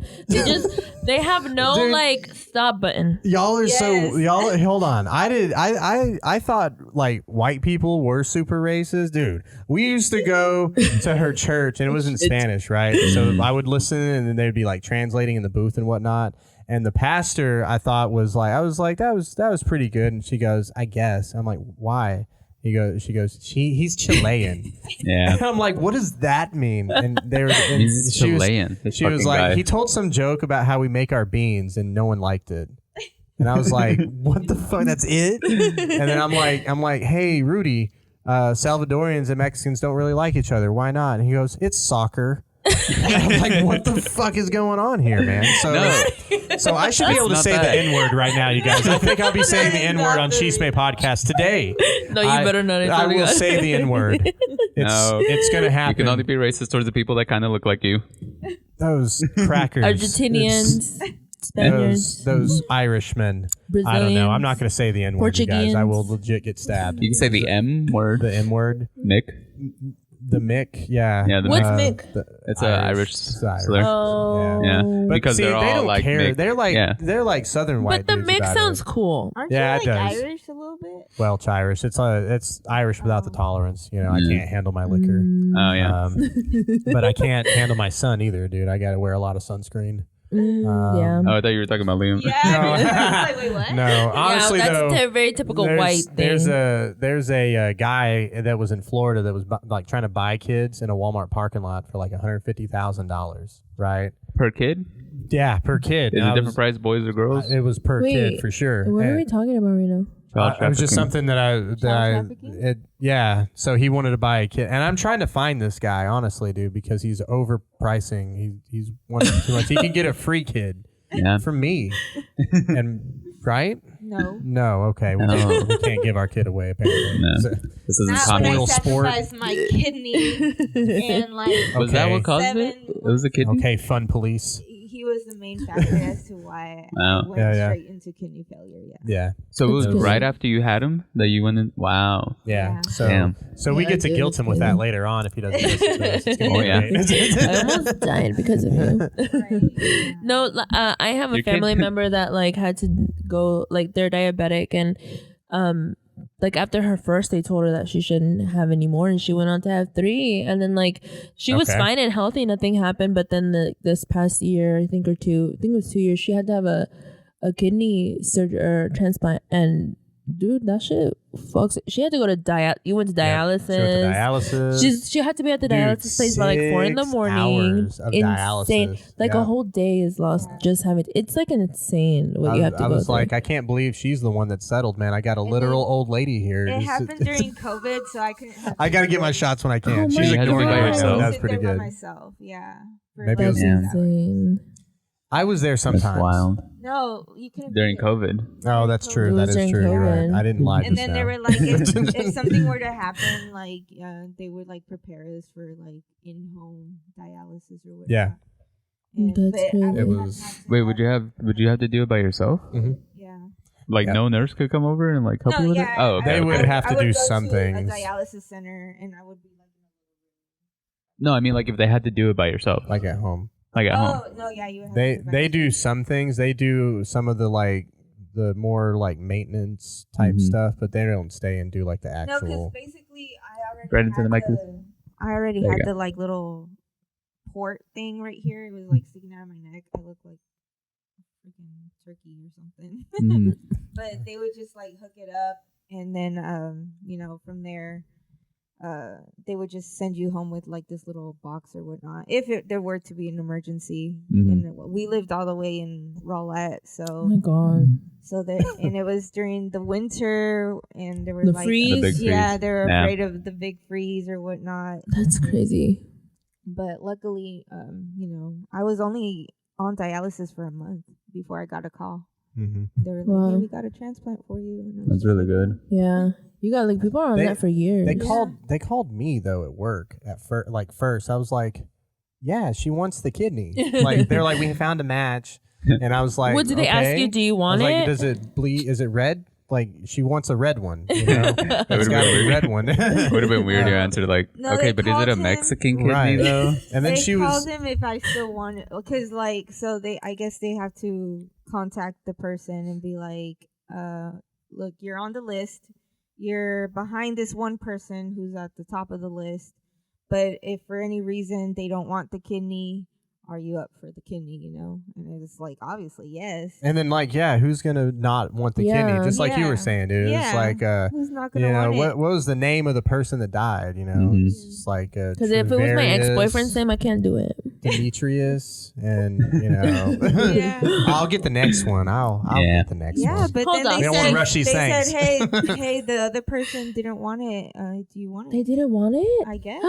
they have no Dude. like stop button. Y'all are so Yes. y'all. Hold on. I thought like white people were super racist, dude. We used to go to her church and it was in Spanish, right? So I would listen and then they'd be like translating in the booth and whatnot. And the pastor, I thought was like, I was like, that was pretty good. And she goes, I guess. I'm like, why? She goes, he's Chilean. Yeah. And I'm like, what does that mean? And they were, and He's she was- Chilean. This She was fucking like, guy. he told some joke about how we make our beans and no one liked it. And I was like, what the fuck? That's it? And then I'm like, hey, Rudy, Salvadorians and Mexicans don't really like each other. Why not? And he goes, it's soccer. And I'm like, what the fuck is going on here, man? So, No. so I should be able to not say that. the N-word right now, you guys. I think I'll be saying the N-word on Chisme podcast today. No, you better not. I will say the N-word. No. It's going to You happen. can only be racist towards the people that kind of look like you. Those crackers. Argentinians. Spaniards, those Irishmen. I don't know. I'm not going to say the N word, you guys. I will legit get stabbed. You can say the M word. The M word. Mick. The Mick, yeah. Yeah, the What's Mick. Mick? It's an Irish slur. Oh, Yeah, But because see, they're they all don't like care. Mick. They're like Southern white but the dudes mix about sounds it. cool. Aren't Yeah, you it like does. Irish a little bit? Welsh Irish. It's Irish without the tolerance. You know, I can't handle my liquor. Oh yeah. But I can't handle my sun either, dude. I got to wear a lot of sunscreen. Yeah. Oh, I thought you were talking about Liam. Yeah. I was like, wait, what? No, honestly yeah, though, that's a very typical white thing. There's a guy that was in Florida that was like trying to buy kids in a Walmart parking lot for like $150,000, right? Per kid? Yeah, per kid. Is And it I different was- price, boys or girls? It was per kid for sure. What are And we talking about right now? it was just something that trafficking? yeah. So he wanted to buy a kid, and I'm trying to find this guy honestly, dude, because he's overpricing. He's wanting too much. He can get a free kid. Yeah. From me. And right? No. Okay. We, No. we can't give our kid away apparently. No. So- This isn't Not when I Spoil sport. sacrificed my kidney and like Was that Okay. what caused it? It was a kidney? okay, fun police. he was the main factor as to why Wow. I went Yeah. straight into kidney failure. Yeah. Yeah. So it was That's good. right after you had him that you went in? Wow. Yeah. Yeah. So Damn. we Yeah, get to dude, guilt it's him with that crazy. later on if he doesn't listen to us. It's gonna Oh, be yeah. great. I almost died because of you. Right. No, I have a Your kid- family member that like had to go, like they're diabetic, and like after her first they told her that she shouldn't have any more, and she went on to have 3, and then like she was Okay. fine and healthy, nothing happened, but then this past year, I think it was 2 years, she had to have a kidney surgery or transplant, and dude, that shit fucks. She had to go to you went to dialysis. She went to dialysis. She had to be at the Dude, dialysis place by like 4 in the 6 morning. hours of dialysis. Like Yeah. a whole day is lost just having. It's like insane what you have to I go was through. like, I can't believe she's the one that settled, man. I got a literal old lady here. It Just- happened during COVID, so I couldn't. I got to get my shots when I can. Oh She's my a You had to be by girl. yourself? That's Sit pretty there by good. myself, yeah. For Maybe it was- That's 6 hours. insane. I was there sometimes. That's wild. No, you couldn't. During COVID. Oh, that's true. It That was is during true. You're right. COVID. I didn't lie. And just then they now. were like, if something were to happen, like they would like prepare us for like in-home dialysis or whatever. Yeah. That's crazy. It was- Wait, would you have to do it by yourself? Yeah. Like Yeah. no nurse could come over and like help you with it? Oh, okay. They would okay. have to I would do go some to things. a dialysis center, and I would be like, No, I mean like if they had to do it by yourself. like at home. Like at home. oh no, yeah, you. Have They to they do some things. They do some of the like the more like maintenance type Mhm. stuff, but they don't stay and do like the No, because actual. basically, I already Right into had the mic. I already There you had go. the like little port thing right here. It was like sticking out of my neck. I looked like a freaking turkey or something. Mhm. But they would just like hook it up, and then from there they would just send you home with like this little box or whatnot if there were to be an emergency. Mhm. And we lived all the way in Rowlett, Oh my so god. and it was during the winter, and there were The like freeze? The big yeah, freeze. they were Yeah. afraid of the big freeze or whatnot. That's crazy. But luckily, I was only on dialysis for a month before I got a call. Mhm. They were like, Wow. "Hey, we got a transplant for you." And I was That's just really like, good. Yeah. You got like people are on They- that for years. They called me though at work at first. I was like, yeah, she wants the kidney. Like they're like, we found a match, and I was like, What did they ask okay. you? Do you I want was it? like, does it bleed? Is it red? Like she wants a red one. You know, it's would've got to been be a weird. red one. Would have been weird. You answered like, No, okay, they but is it called a him. Mexican kidney Right. though? And then they she was. called him if I still want it, because I guess they have to contact the person and be like, look, you're on the list. You're behind this one person who's at the top of the list. But if for any reason they don't want the kidney, are you up for the kidney, And it's like, obviously, yes. And then like, yeah, who's gonna not want the Yeah. kidney? Just like you Yeah. were saying, dude. Yeah. It's like, Who's not going to you know, want it? what was the name of the person that died? You know, Mhm. it's just like Because if it was my ex-boyfriend's name, I can't do it. Demetrius, and Yeah. I'll get the next one. I'll Yeah. get the next Yeah, one. but Hold then on. they We don't said, wanna rush these they things. said, hey, the other person didn't want it. Do you want They it? didn't want it? I guess.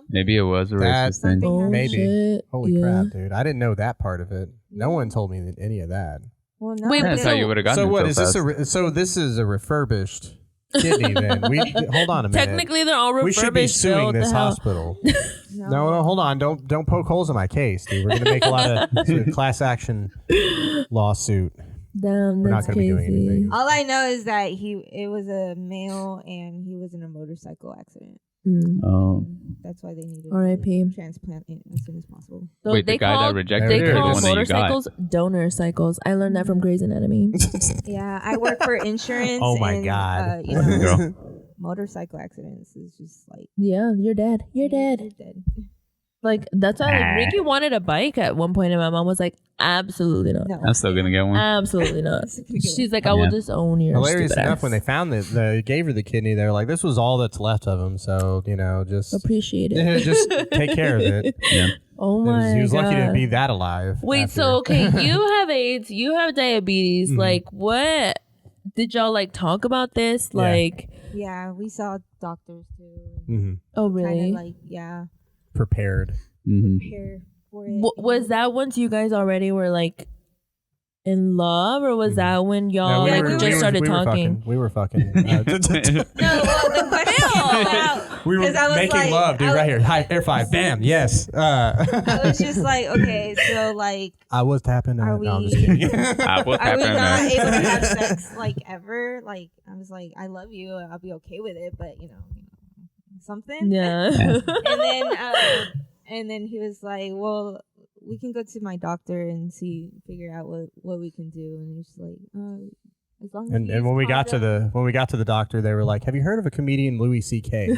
Maybe it was a That- racist thing. Something Oh, Maybe. shit. Holy Yeah. crap, dude! I didn't know that part of it. No one told me any of that. Well, no. Wait, That's so- how you would have gotten So it what so is fast. this? So this is a refurbished kidney. Then hold on a minute. Technically, they're all We refurbished. should be suing What the this hell? hospital. No, hold on. Don't poke holes in my case, dude. We're gonna make a lot of class action lawsuit. Damn, We're not that's gonna be doing crazy. anything. All I know is that it was a male and he was in a motorcycle accident. Oh. That's why they needed R.I.P. to transplant it as soon as possible. So Wait, the guy that rejected they it or the call one that you got? motorcycles donor cycles. I learned that from Grey's Anatomy. Yeah, I work for insurance. Oh my and, God. Girl. Motorcycle accidents is just like Yeah, you're dead. You're dead. You're dead. Like that's why like, Ricky wanted a bike at one point, and my mom was like, "Absolutely not. No. I'm still gonna get one. Absolutely not." She's like, "I will Yeah. just own your." Hilarious stupid enough, ass. when they found it, they gave her the kidney. They were like, "This was all that's left of him." So just appreciate it. just take care of it. Yeah. Oh my He was lucky to God. be that alive. Wait, after. so okay, you have AIDS, you have diabetes. Like, what did y'all like talk about this? Yeah. Like, Yeah, we saw doctors too. Mhm. oh Kind really? of like Prepared. prepare for it. Was that once you guys already were like in love, or was that when y'all No, like just started talking? We were fucking. No, well, the question came out We were 'cause I was making like- love, dude. I Right was- here, high air five, bam, yes. I was just like, okay, so like, I was tapping. Are No, I'm we- just kidding. What's are we happening not now? able to have sex like ever? Like, I was like, I love you, I'll be okay with it, but something. Yeah. And then he was like, well, we can go to my doctor and figure out what we can do. And he's like, as long as And you when use we got to the doctor, they were like, "Have you heard of a comedian, Louis C.K.?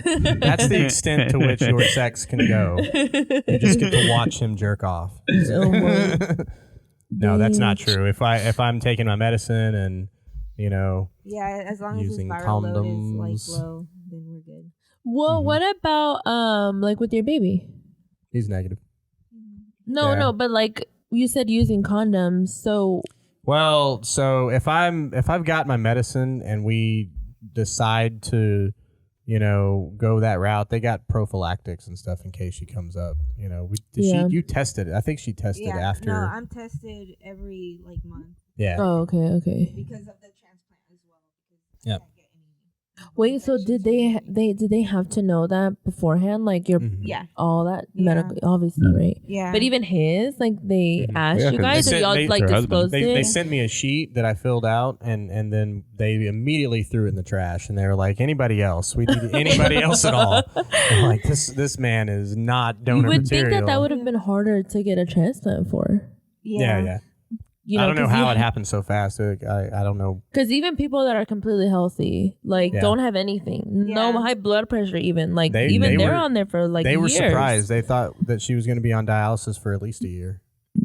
That's the extent to which your sex can go. You just get to watch him jerk off." Oh my. No, that's not true. If I'm taking my medicine and yeah, as long as his using viral load condoms. is like low, then we're good. Well, what about like with your baby? he's negative. No, Yeah. no, but like you said, using condoms. So Well, so if I've got my medicine and we decide to, go that route, they got prophylactics and stuff in case she comes up. You tested it. I think she tested Yeah, after. no, I'm tested every month Yeah. oh, okay. because of the transplant as well. Because Yep. I can't get any. Wait, so did they have to know that beforehand? Like your Yeah, all that Yeah. medical, obviously, right? yeah. But even his, like they asked Yeah, you 'cause guys, they or y'all sent- like her husband. disclosed They it? sent me a sheet that I filled out, and then they immediately threw it in the trash, and they were like, "Anybody else? We need anybody else at all?" I'm like, this man is not You donor would material. think that would have been harder to get a transplant for. Yeah. You I don't know 'cause how you- it happened so fast. I don't know. Because even people that are completely healthy, like Yeah. don't have anything, no Yeah. high blood pressure, even like They they're were- on there for like They were years. surprised. They thought that she was going to be on dialysis for at least a year,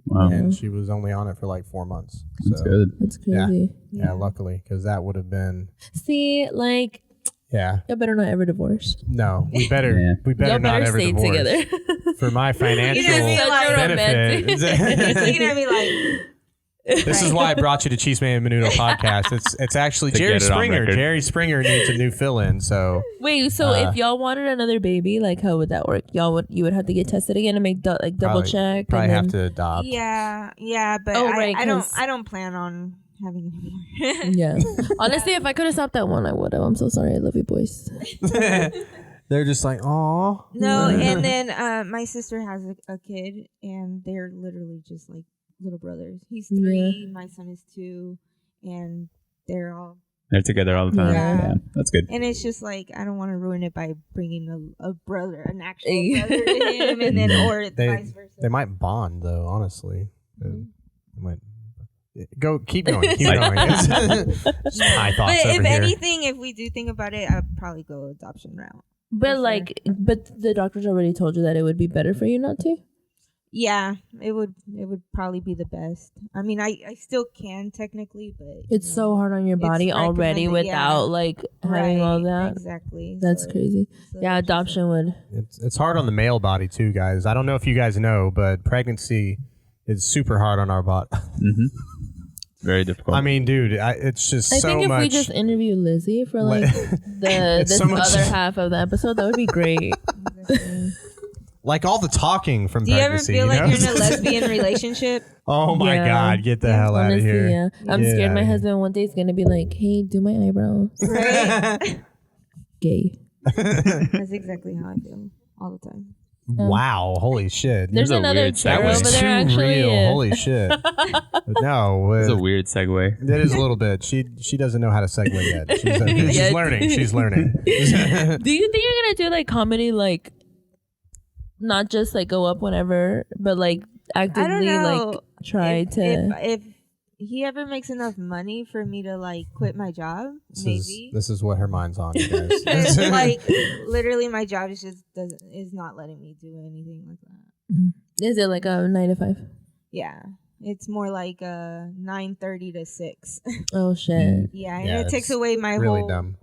Wow. and she was only on it for like 4 months. So, That's good. That's Yeah. crazy. Yeah, luckily, because that would have been. See, like Yeah, y'all better not ever divorce. no, we better Yeah. we better Y'all not better ever stay divorce together. for my financial You know what I mean? Like, benefit. He's looking at me like, This is why I brought you to Chismes And Menudo podcast. It's actually To Jerry get it on Springer. record. Jerry Springer needs a new fill-in. So Wait, so if y'all wanted another baby, like how would that work? You would have to get tested again and make double probably- check. Probably and have then, to adopt. yeah, but Oh, right, I don't 'cause- I don't plan on having any more. Yeah. Honestly, if I could have stopped that one, I would have. I'm so sorry. I love you, boys. They're just like, "Aw." No, and then my sister has a kid, and they're literally just like little brothers. He's 3, my son is 2, and they're all. They're together all the time. Yeah. Yeah, that's good. And it's just like I don't want to ruin it by bringing a brother, an actual Hey. brother to him, and then or vice versa. They might bond though. Honestly, they might. Keep going. Keep going. Just my thoughts But over if here. anything, if we do think about it, I'd probably go adoption route. But For like, but the doctors already told you that it would be better for you not to. Yeah, it would probably be the best. I mean, I still can technically, but It's so hard on your It's body already recommended, without yeah. like having all that. Exactly. That's So- crazy. so Yeah, it's just adoption would. It's hard on the male body too, guys. I don't know if you guys know, but pregnancy is super hard on our body. Very difficult. I mean, dude, it's just I so think if much. we just interview Lizzie for like It's this so much- other half of the episode, that would be great. exactly. like all the talking from Do you ever pregnancy. feel like know? you're in a lesbian relationship? Oh my Yeah. God, get the hell out of Honestly, here. yeah. I'm Get scared my outta here. husband one day is going to be like, hey, do my eyebrows. Right? Gay. That's exactly how I feel all the time. Wow, holy shit. There's a another weird chair segue. over there, Too actually. real, Yeah. holy shit. No, It's a weird segue. it is a little bit. She doesn't know how to segue yet. She's Yet. learning. She's learning. Do you think you're going to do like comedy, like not just like go up whenever, but like I don't actively know. like try to. If he ever makes enough money for me to like quit my job, maybe. This is what her mind's on, you guys. Like literally, my job is not letting me do anything like that. Is it like a 9 to 5? Yeah, it's more like 9:30 to 6. Oh shit. Yeah, and Yeah, it takes it's away my really whole dumb.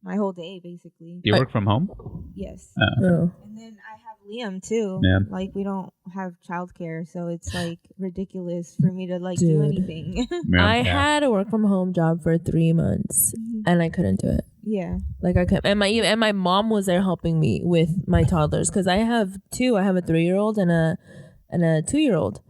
my whole day basically. Do you work from home? Yes. Oh. And then I have Liam too. Yeah. Like we don't have childcare, so it's like ridiculous for me to like do Dude. anything. Yeah. I had a work from home job for 3 months and I couldn't do it. Yeah. Like I couldn't, and my mom was there helping me with my toddlers because I have two. I have a 3-year-old and a 2-year-old,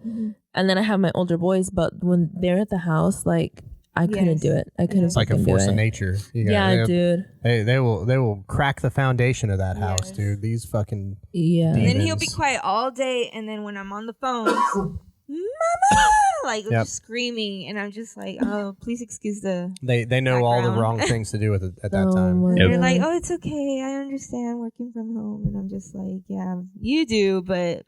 and then I have my older boys. But when they're at the house, like I couldn't do it. I couldn't. It's like a fucking do force it. of nature. You Yeah, gotta- dude. They will crack the foundation of that house, Yes. dude. These fucking Yeah. And then he'll demons. be quiet all day, and then when I'm on the phone, Mama, like Yep. just screaming, and I'm just like, oh, please excuse the. They know all the Background. wrong things to do with it at that Oh time. my Yep. They're like, God. oh, it's okay. I understand working from home, and I'm just like, yeah, you do, but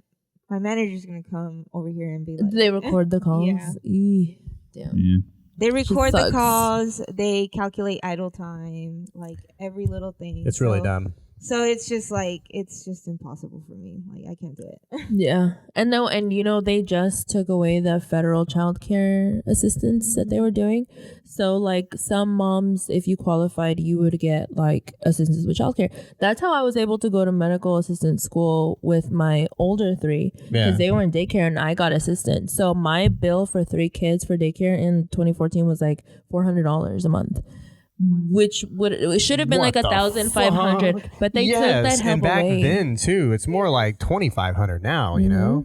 my manager's gonna come over here and be like, Do they record the calls? Yeah. Eeh. Damn. Yeah. They record the sucks. calls. They calculate idle time, like every little thing. It's really So- dumb. So it's just like it's just impossible for me. Like I can't do it. Yeah. And no, and you know, they just took away the federal child care assistance that they were doing. So like some moms, if you qualified, you would get like assistance with child care. That's how I was able to go to medical assistant school with my older 3 because Yeah. they were in daycare and I got assistance. So my bill for 3 kids for daycare in 2014 was like $400 a month. Which it should have been What like the 1,500, fuck? but they yes, took that help and back away. then too, it's more like 2,500 now. You know,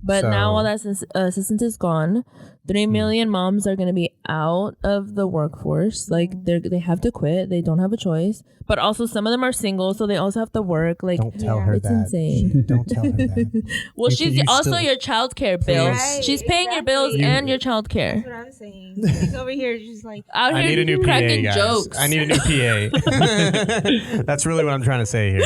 But So- now all that assistance is gone. 3 million moms are going to be out of the workforce. Like they have to quit. They don't have a choice. But also some of them are single, so they also have to work. Like don't tell her it's that. insane. Don't tell her that. Well, You- she's you also still- your childcare bill. Right, She's paying your bills exactly. and your childcare. That's what I'm saying. He's over here just like Out I here need a new PA, cracking guys. jokes. I need a new PA. That's really what I'm trying to say here.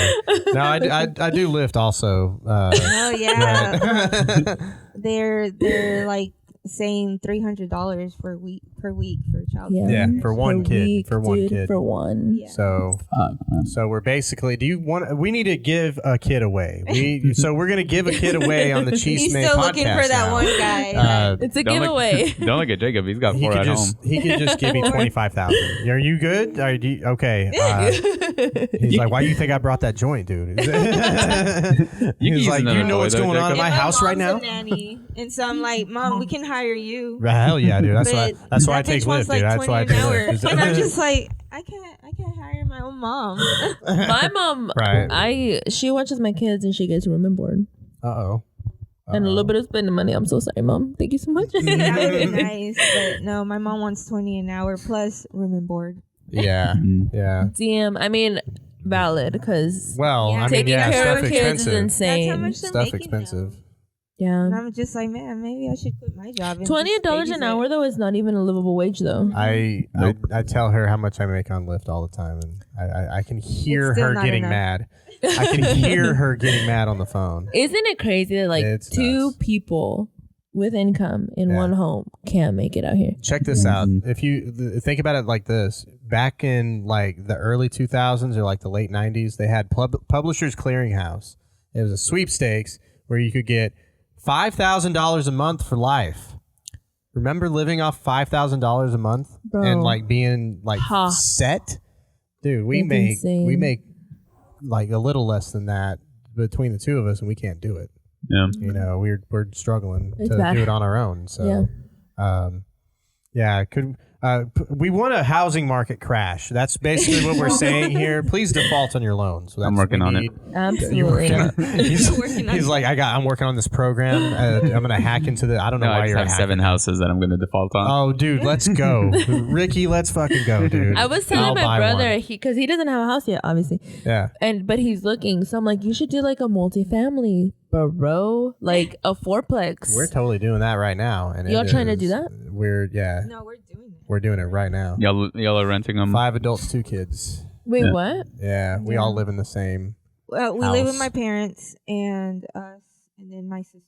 No, I do lift also. oh yeah. they're like saying $300 per week for child. Yeah, Yeah, for one Per kid, week, for one dude, kid. for one. Yeah. So we're basically. Do you want? We need to give a kid away. So we're gonna give a kid away on the He's Chisme still podcast looking for that now. one guy. It's a Don't giveaway. Don't look at Jacob. He's got He 4 could at just home. he could just give me 25,000. Are you good? Are you okay? He's like, why do you think I brought that joint, dude? You can He's use like, do you another know boy, what's though, going on Jacob. at my And house right mom's now? a nanny, and so I'm like, Mom, we can hire you. Hell yeah, dude. That's why. But That's why I that take bitch wants Lyft, dude. like That's why I 20 take an hour. Lyft. And I'm just like, I can't hire my own mom. My mom, Right. she watches my kids and she gets room and board. Uh-oh. And a little bit of spending money. I'm so sorry, Mom. Thank you so much. That would be nice, but no, my mom wants 20 an hour plus room and board. Yeah. Yeah. Damn, I mean, valid, because Well, Yeah. I mean, taking yeah, care stuff of kids is expensive. insane. That's how much they're Stuff making expensive. now. Yeah. And I'm just like, man, maybe I should quit my job. And $20 just an babysit. hour, though, is not even a livable wage, though. I tell her how much I make on Lyft all the time, and I can hear It's still her not getting enough. mad. I can hear her getting mad on the phone. Isn't it crazy that, like, It's 2 nuts. people with income in Yeah. one home can't make it out here? Check this out. If you think about it like this, back in like the early 2000s or like the late 90s, they had Publishers Clearinghouse. It was a sweepstakes where you could get $5,000 a month for life. Remember living off $5,000 a month Bro. and like being like Ha. set? Dude, we That's insane. make like a little less than that between the two of us, and we can't do it. Yeah. You know, we're struggling It's to bad. do it on our own. So, yeah. We want a housing market crash. That's basically what we're saying here. Please default on your loans. I'm working on it. Absolutely. He's like, I'm working on this program. I'm gonna hack into the. I don't know why I you're have hacking. 7 houses that I'm going to default on. Oh, dude, let's go, Ricky. Let's fucking go, dude. I was telling my brother because he doesn't have a house yet, obviously. Yeah. But he's looking, so I'm like, you should do like a multifamily, bro, like a fourplex. We're totally doing that right now. And y'all trying to do that? No, we're doing it. We're doing it right now. Y'all are renting them? 5 adults, 2 kids. Wait, Yeah. what? Yeah, we all live in the same. Well, we live with my parents and us, and then my sister,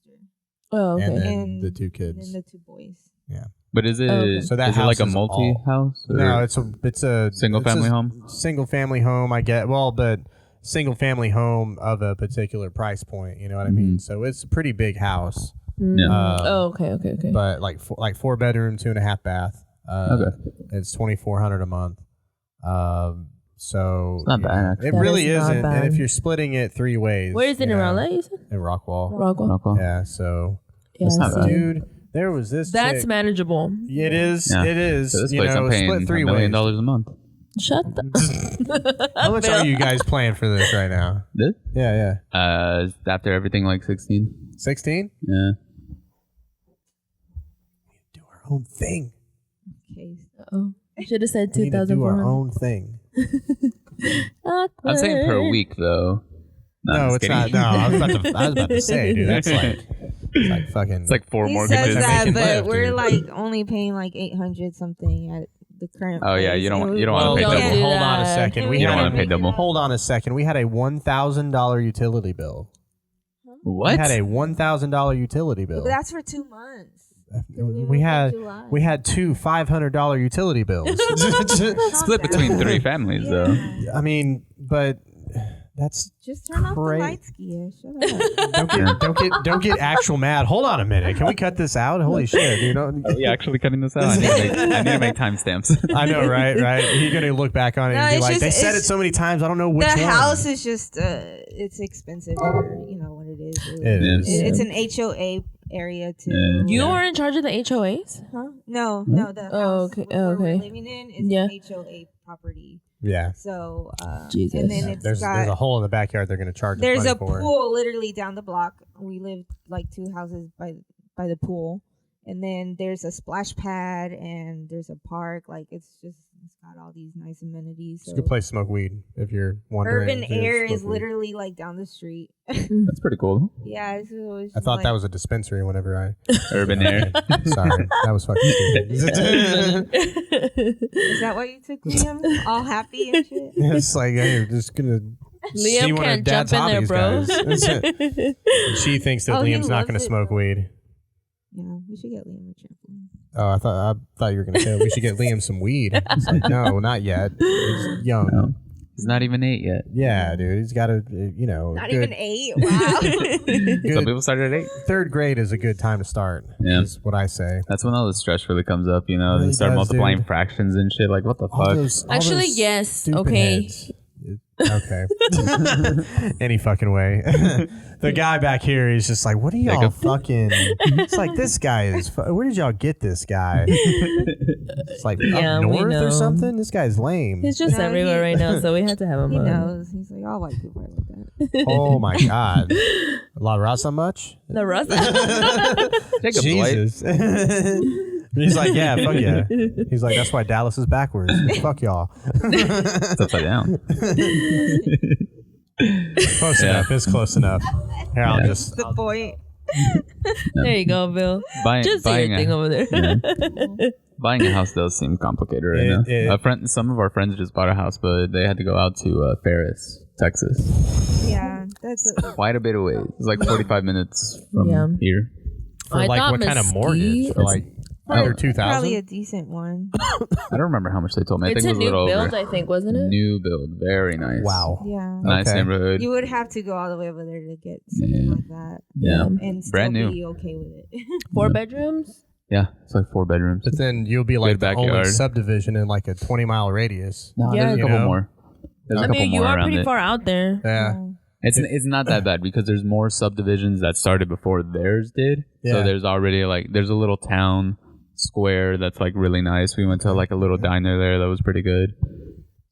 Oh, okay. And then And- the 2 and kids. then the 2 boys. Yeah. But is it, Okay. So that is it house like a is multi-house? No, it's a Single family home? Single family home, I get. Well, but single family home of a particular price point. You know what I mean? So it's a pretty big house. Yeah. Okay. But like 4 bedroom, 2.5 bath. Okay. It's $2,400 a month. So It's not bad, actually. It That really is not isn't. bad. And if you're splitting it 3 ways, Where is it you in know, Raleigh? You said? In Rockwall. Rockwell. Cool. Yeah. So Yeah, That's not see. bad. dude, there was this. That's chick. manageable. It is. Yeah. It is. So this you place know, I'm paying split 3 $1 million ways. a month. Shut the. How much are you guys paying for this right now? This? Yeah. After everything, like 16. 16? Yeah. Do our own thing. Okay. Oh, you should have said We need to do our 2,400. own thing. I'm saying per week though. No, I'm it's just not. kidding. No, I was about to say, dude. That's like, it's like fucking. It's like 4 He mortgages. says that, making but left, we're dude. like only paying like 800 something at the current. Oh, yeah, place. you don't And want- we- you don't wanna pay okay, double. hold on a that. second. And We we You don't had want to pay double. hold on a second. We had a $1,000 utility bill. What? We had a $1,000 utility bill. But that's for 2 months. We had July. 2 $500 utility bills. Split between 3 families though. I mean, but that's Just turn off the Great. lights, Kia. Shut up. don't get actual mad. Hold on a minute. Can we cut this out? Holy shit, dude! Are we actually cutting this out? I need to make timestamps. I know, right? You're gonna look back on it No, and be it's like, just- they said it it's- so many times. I don't know which The one. house is just it's expensive for what it is. It is. It's an HOA area too. Yeah. You were in charge of the HOAs? Huh? No, the house okay, where we're okay. living in is Yeah. an HOA property. Yeah. So Jesus. and then it's There's got a hole in the backyard they're gonna charge us there's money a for. pool literally down the block. We live like 2 houses by the pool, and then there's a splash pad and there's a park. Like it's got all these nice amenities. It's a So good place to smoke weed if you're wondering. urban if you air smoke is weed. literally like down the street. That's pretty cool. Yeah, so it's I thought like, that was a dispensary whenever I. Urban air. Sorry, that was fucking stupid. Is that why you took Liam? All happy and shit. It's like, hey, you're just gonna see Liam one of can't Dad's jump in there, hobbies, bro. guys. And she thinks that Oh, he Liam's not loves gonna it, smoke though. weed. Yeah, we should get Liam a trampoline. Oh, I thought you were gonna say we should get Liam some weed. It's like, no, not yet. He's young. No. He's not even 8 yet. Yeah, dude. He's got to, Not good, even 8. Wow. Some good. people started at 8. 3rd grade is a good time to start. Yeah. Is what I say. That's when all the stress really comes up, you know. Really They start does, multiplying dude. fractions and shit. Like, what the fuck? Actually, yes. stupid Okay. heads. Okay. Any fucking way. The guy back here is just like, what are y'all Jacob. fucking... It's like, this guy is... Where did y'all get this guy? It's like Yeah, up we north know. or something? This guy's lame. He's just No, everywhere right now, so we had to have him He on. knows. He's like, all white people are like that. Oh my God. La Raza much? The Russ. Jacob's white. Jesus. He's like, yeah, fuck yeah. He's like, that's why Dallas is backwards. Fuck y'all. It's upside down. Close enough. It's close enough. Here, I'll Yeah. just... The point. There you go, Bill. Buying, Just do buying your thing a, over there. buying a house does seem complicated right now. Some of our friends just bought a house, but they had to go out to Ferris, Texas. Yeah, that's Quite a bit away. It's like 45 minutes from Yeah. here. For I like thought what kind of Mesquite- mortgage? For like under probably 2,000? a decent one. I don't remember how much they told me. I It's think a it was a new little build, over. I think, wasn't it? New build. Very nice. Wow. Yeah. Nice Okay. neighborhood. You would have to go all the way over there to get something Yeah. like that. Yeah. And still Brand new. be okay with it. 4 bedrooms? Yeah. It's like 4 bedrooms. But then you'll be like Good the only backyard. subdivision in like a 20-mile radius. No, Yeah, there's a you couple know. more. There's a I couple mean, you more are around pretty it. far out there. Yeah. It's not that bad because there's more subdivisions that started before theirs did. Yeah. So there's already like there's a little town square that's like really nice. We went to like a little diner there that was pretty good.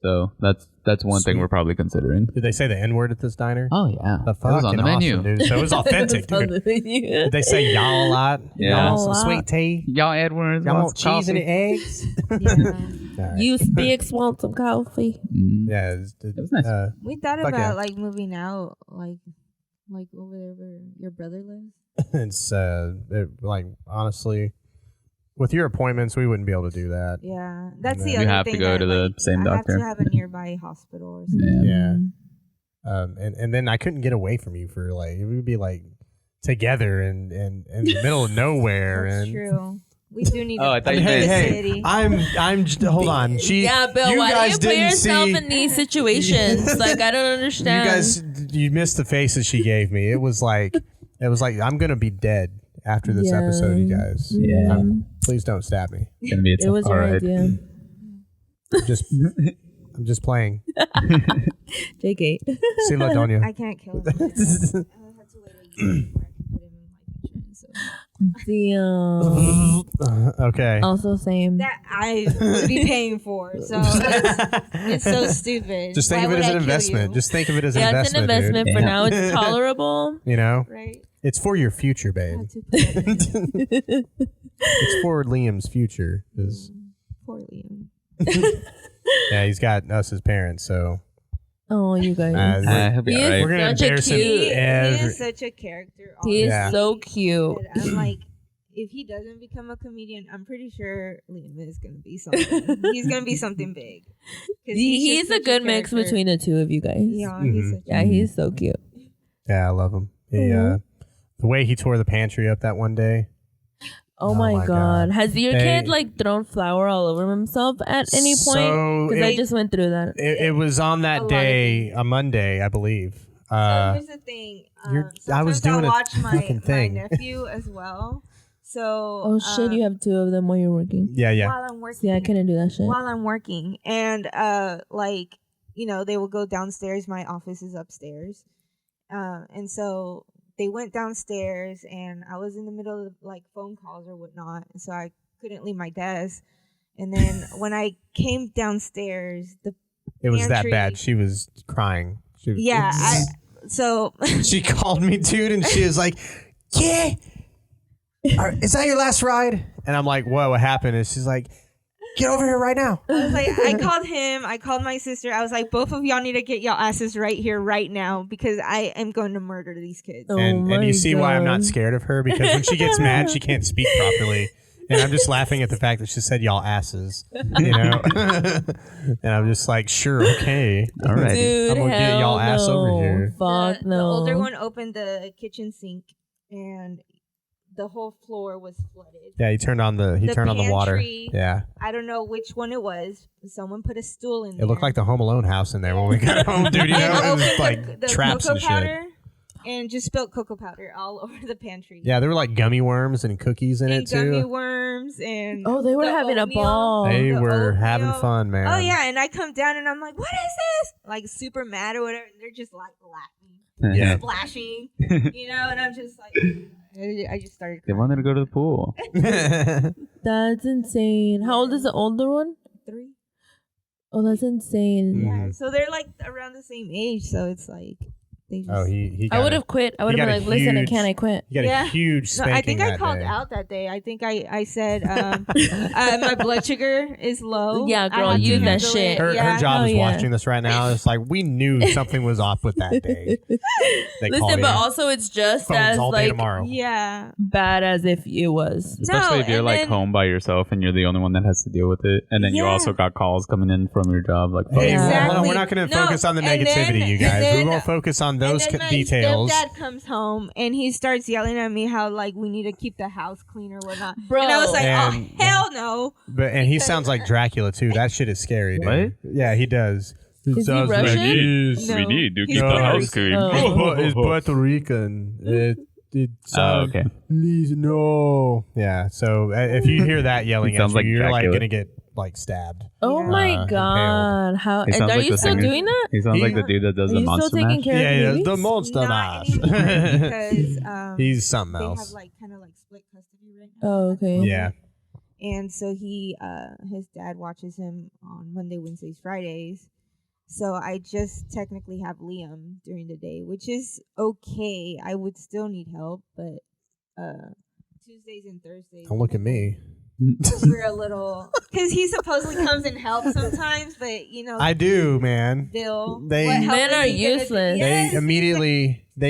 So that's one thing we're probably considering. Did they say the N word at this diner? Oh yeah, The it was on the menu. awesome, dude. So it was authentic, dude. Did they say y'all a lot? Yeah. Y'all want some sweet tea? Y'all Edwards, Y'all want wants cheese and coffee? eggs? Yeah. All right. You Speaks want some coffee. Yeah, It was nice. We thought Fuck about yeah. like moving out, like over there where your brother lives. It's like honestly, with your appointments, we wouldn't be able to do that. Yeah, that's You the other have to thing. go that, to the like, same I doctor. have to have a nearby hospital or something. Yeah. Yeah. And then I couldn't get away from you for like we would be like together and in the middle of nowhere. That's and true. We do need. Oh, I to thought you leave meant- the hey, city. I'm hold on. Yeah, Bill, you why do guys you put didn't yourself see, in these situations? Like, I don't you understand. you missed the faces she gave me. It was like I'm gonna be dead after this episode, you guys. Yeah. Please don't stab me. It's gonna be a It was tough your ride. idea. I'm just playing. JK. See la doña. I can't kill him. I have to wait a year before I can put him in life insurance. So. Damn. Okay. Also same. That I would be paying for. So it's so stupid. Just think Why of it would as I an kill investment. you? Just think of it as an Yeah, it's an investment, investment dude. for now. It's tolerable. You know, Right. it's for your future, babe. Had to put it in. It's for Liam's future. 'Cause, Poor Liam. yeah, he's got us as parents, so Oh, you guys. He'll be He is alright. we're gonna such a embarrass him. cute- He every- is such a character. He is Yeah. so cute. But I'm like, if he doesn't become a comedian, I'm pretty sure Liam is going to be something. He's going to be something big. 'Cause He's just a such good mix character. between the two of you guys. Yeah, he's such Yeah, he's so cute. yeah, I love him. He, the way he tore the pantry up that one day. Oh, my my God. God. Has your They- kid like thrown flour all over himself at any So point? Because I it- just went through that. It was on A that lot of day, a Monday, I believe. So here's the thing. I was sometimes doing I'll a watch fucking thing. my nephew as well. So Oh shit! You have two of them while you're working. Yeah. while I'm working. Yeah, I couldn't do that shit. While I'm working, and like they will go downstairs. My office is upstairs, and so they went downstairs, and I was in the middle of like phone calls or whatnot, and so I couldn't leave my desk. And then when I came downstairs, It was that pantry- bad. She was crying. She, so she called me, dude, and she was like, "Yeah, is that your last ride?" And I'm like, "Whoa, what happened?" And she's like, "Get over here right now." I was like, I called him, I called my sister. I was like, both of y'all need to get y'all asses right here, right now, because I am going to murder these kids. Oh And my you see why I'm not God. scared of her, because when she gets mad, she can't speak properly. And I'm just laughing at the fact that she said y'all asses, you know? And I'm just like, sure, okay. All right. Dude, I'm going to get y'all hell ass over no. here. Fuck the no. older one opened the kitchen sink, and the whole floor was flooded. Yeah, he turned on the water. pantry, Yeah. I don't know which one it was. Someone put a stool in there. It looked like the Home Alone house in there when we got home, dude. You know, And it was opened like the traps cocoa and shit. powder and just spilled cocoa powder all over the pantry. Yeah, there were like gummy worms and cookies in and it gummy too. worms and Oh, they were the having a oatmeal. ball. They the were having oatmeal. fun, man. Oh yeah, and I come down and I'm like, "What is this?" Like super mad or whatever. And they're just like laughing, Yeah. splashing, and I'm just like, I just started. They wanted to go to the pool. That's insane. How old is the older one? 3. Oh, that's insane. Mm. Yeah, so they're like around the same age, so it's like they just. Oh, he I got would a- have quit. I would he have got been a like, listen, huge- can I quit? He got a huge No, spanking I think I that called day. out that day. I think I said my blood sugar is low. Yeah, I girl, have to use that handle shit. it. Her Yeah. job Oh, is yeah. watching this right now. It's like we knew something was off with that day. They called Listen, but in. also it's just Phones as all day like tomorrow. Yeah. bad as if it was. Especially if you're and like then- home by yourself and you're the only one that has to deal with it. And then you Yeah. also got calls coming in from your job. Like, Hey, Yeah. hold on, Exactly. we're not going to No, focus on the and negativity, then- you guys. and then- We're going to focus on those and then my details. stepdad comes home and he starts yelling at me how like we need to keep the house clean or whatnot. Bro. And I was like, And- oh hell no. And he sounds like Dracula too. That shit is scary, dude. What? Yeah, he does. Is he sounds like Russian? he's- No. we need to He's keep the Puerto house Rican. clean. Oh. It's Puerto Rican. It sounds, okay. Please, no. Yeah. So if you hear that yelling He at sounds you, like you're like Dracula. gonna get like stabbed. Oh Yeah. my Impaled. God. How He and sounds are like you the still singer. doing that? He sounds He- like the dude that does Are the you still monster taking mash. care of Yeah, babies? the monster Not mash. anymore because He's something they else. have like kind of like split custody right now. Oh, okay. Yeah. And so he, his dad watches him on Monday, Wednesdays, Fridays. So I just technically have Liam during the day, which is okay. I would still need help, but Tuesdays and Thursdays. Don't look at me. We're a little, because he supposedly comes and helps sometimes, but you know. I do, man. Bill, Men are useless. They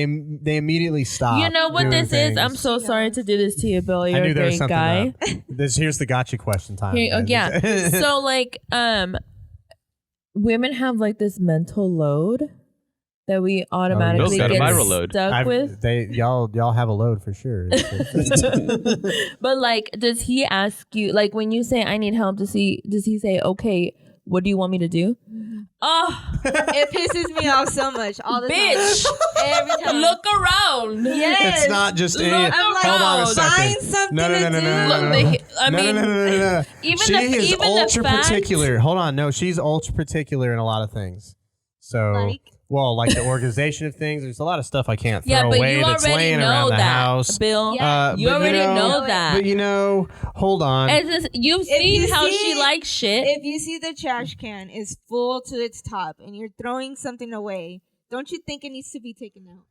immediately stop. You know what this things. is? I'm so sorry to do this to you, Bill. You're I knew a there was great something guy. Here's the gotcha question time. Here, yeah. So like, women have like this mental load that we automatically Bill's got a get viral load. stuck with. Y'all have a load for sure. But like, does he ask you, like, when you say I need help, does he say, okay, what do you want me to do? Oh, it pisses me off so much all the bitch! time. Every time. Look around. Yes. It's not just any. I'm like, Hold on a second. find something No. Look, I mean, No. even She the is even ultra the fact, particular. Hold on, no, she's ultra particular in a lot of things. So, like the organization of things. There's a lot of stuff I can't throw but away you that's already laying know around the that, house. Bill. Yeah. You but already know that. But hold on. It's just, you've seen how she likes shit. If you see the trash can is full to its top and you're throwing something away, don't you think it needs to be taken out?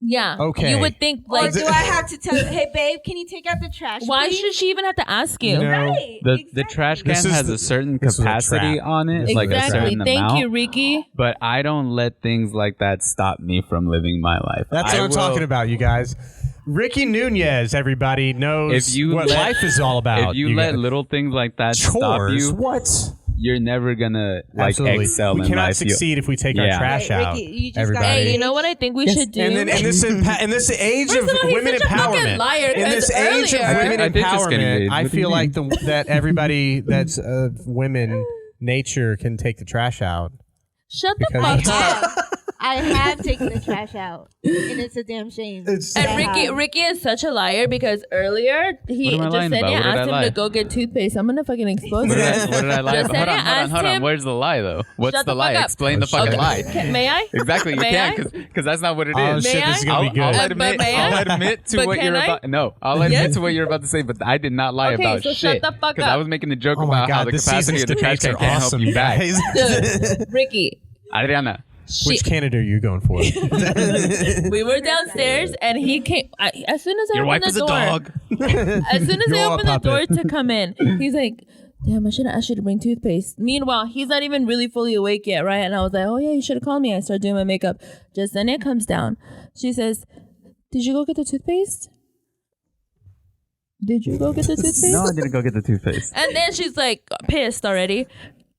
Yeah. Okay. You would think, Or like, do I have to tell you, hey babe, can you take out the trash? why please? should she even have to ask you? You know, Right. The trash can This is has the- a certain this is a capacity trap. on it, This is like a Exactly. certain Thank amount. you, Ricky. But I don't let things like that stop me from living my life. That's what I'm talking about, you guys. Ricky Nunez, everybody knows If you what let- life is all about. If you let guys. little things like that stop chores, you, what? you're never gonna like Absolutely. excel We in cannot life. succeed if we take our Yeah. trash Right, out. Ricky, you just everybody. gotta- Hey, you know what I think we should do? And then in this age First of of all, he's women such a fucking empowerment, liar, in this 'cause age of earlier- women I did just get empowerment, engaged. I What do you feel like mean? that everybody that's women nature can take the trash out. Shut the Because- fuck up. I have taken the trash out, and it's a damn shame. And Ricky is such a liar because earlier What am I lying Jasenia about? What did I asked him lie? to go get toothpaste. I'm gonna fucking expose What you. did I lie about? Jasenia Hold asked on. him- Where's the lie though? What's Shut the the lie? fuck up. Explain the fucking lie. May I? Exactly, you May I? can because that's not what it Oh is. shit, May this is I? gonna be good. I'll But admit. may I? I'll admit to But what can you're I? about. No, I'll admit Yes? to what you're about to say, but I did not lie Okay, about so shit. shut the fuck Because I up. was making a joke Oh my about how god, the this capacity season's of the trash debates can are can't awesome, help you you back. guys. Ricky. Adriana, Which candidate are you going for? We were downstairs and he came. As soon as I your wife opened is the a door, dog. as soon as I You're a opened the door puppet. to come in, he's like, "Damn, I should have asked you to bring toothpaste." Meanwhile, he's not even really fully awake yet, right? And I was like, "Oh yeah, you should have called me." I start doing my makeup. Jasenia comes down. She says, "Did you go get the toothpaste? Did you go get the toothpaste?" No, I didn't go get the toothpaste. And then she's like pissed already.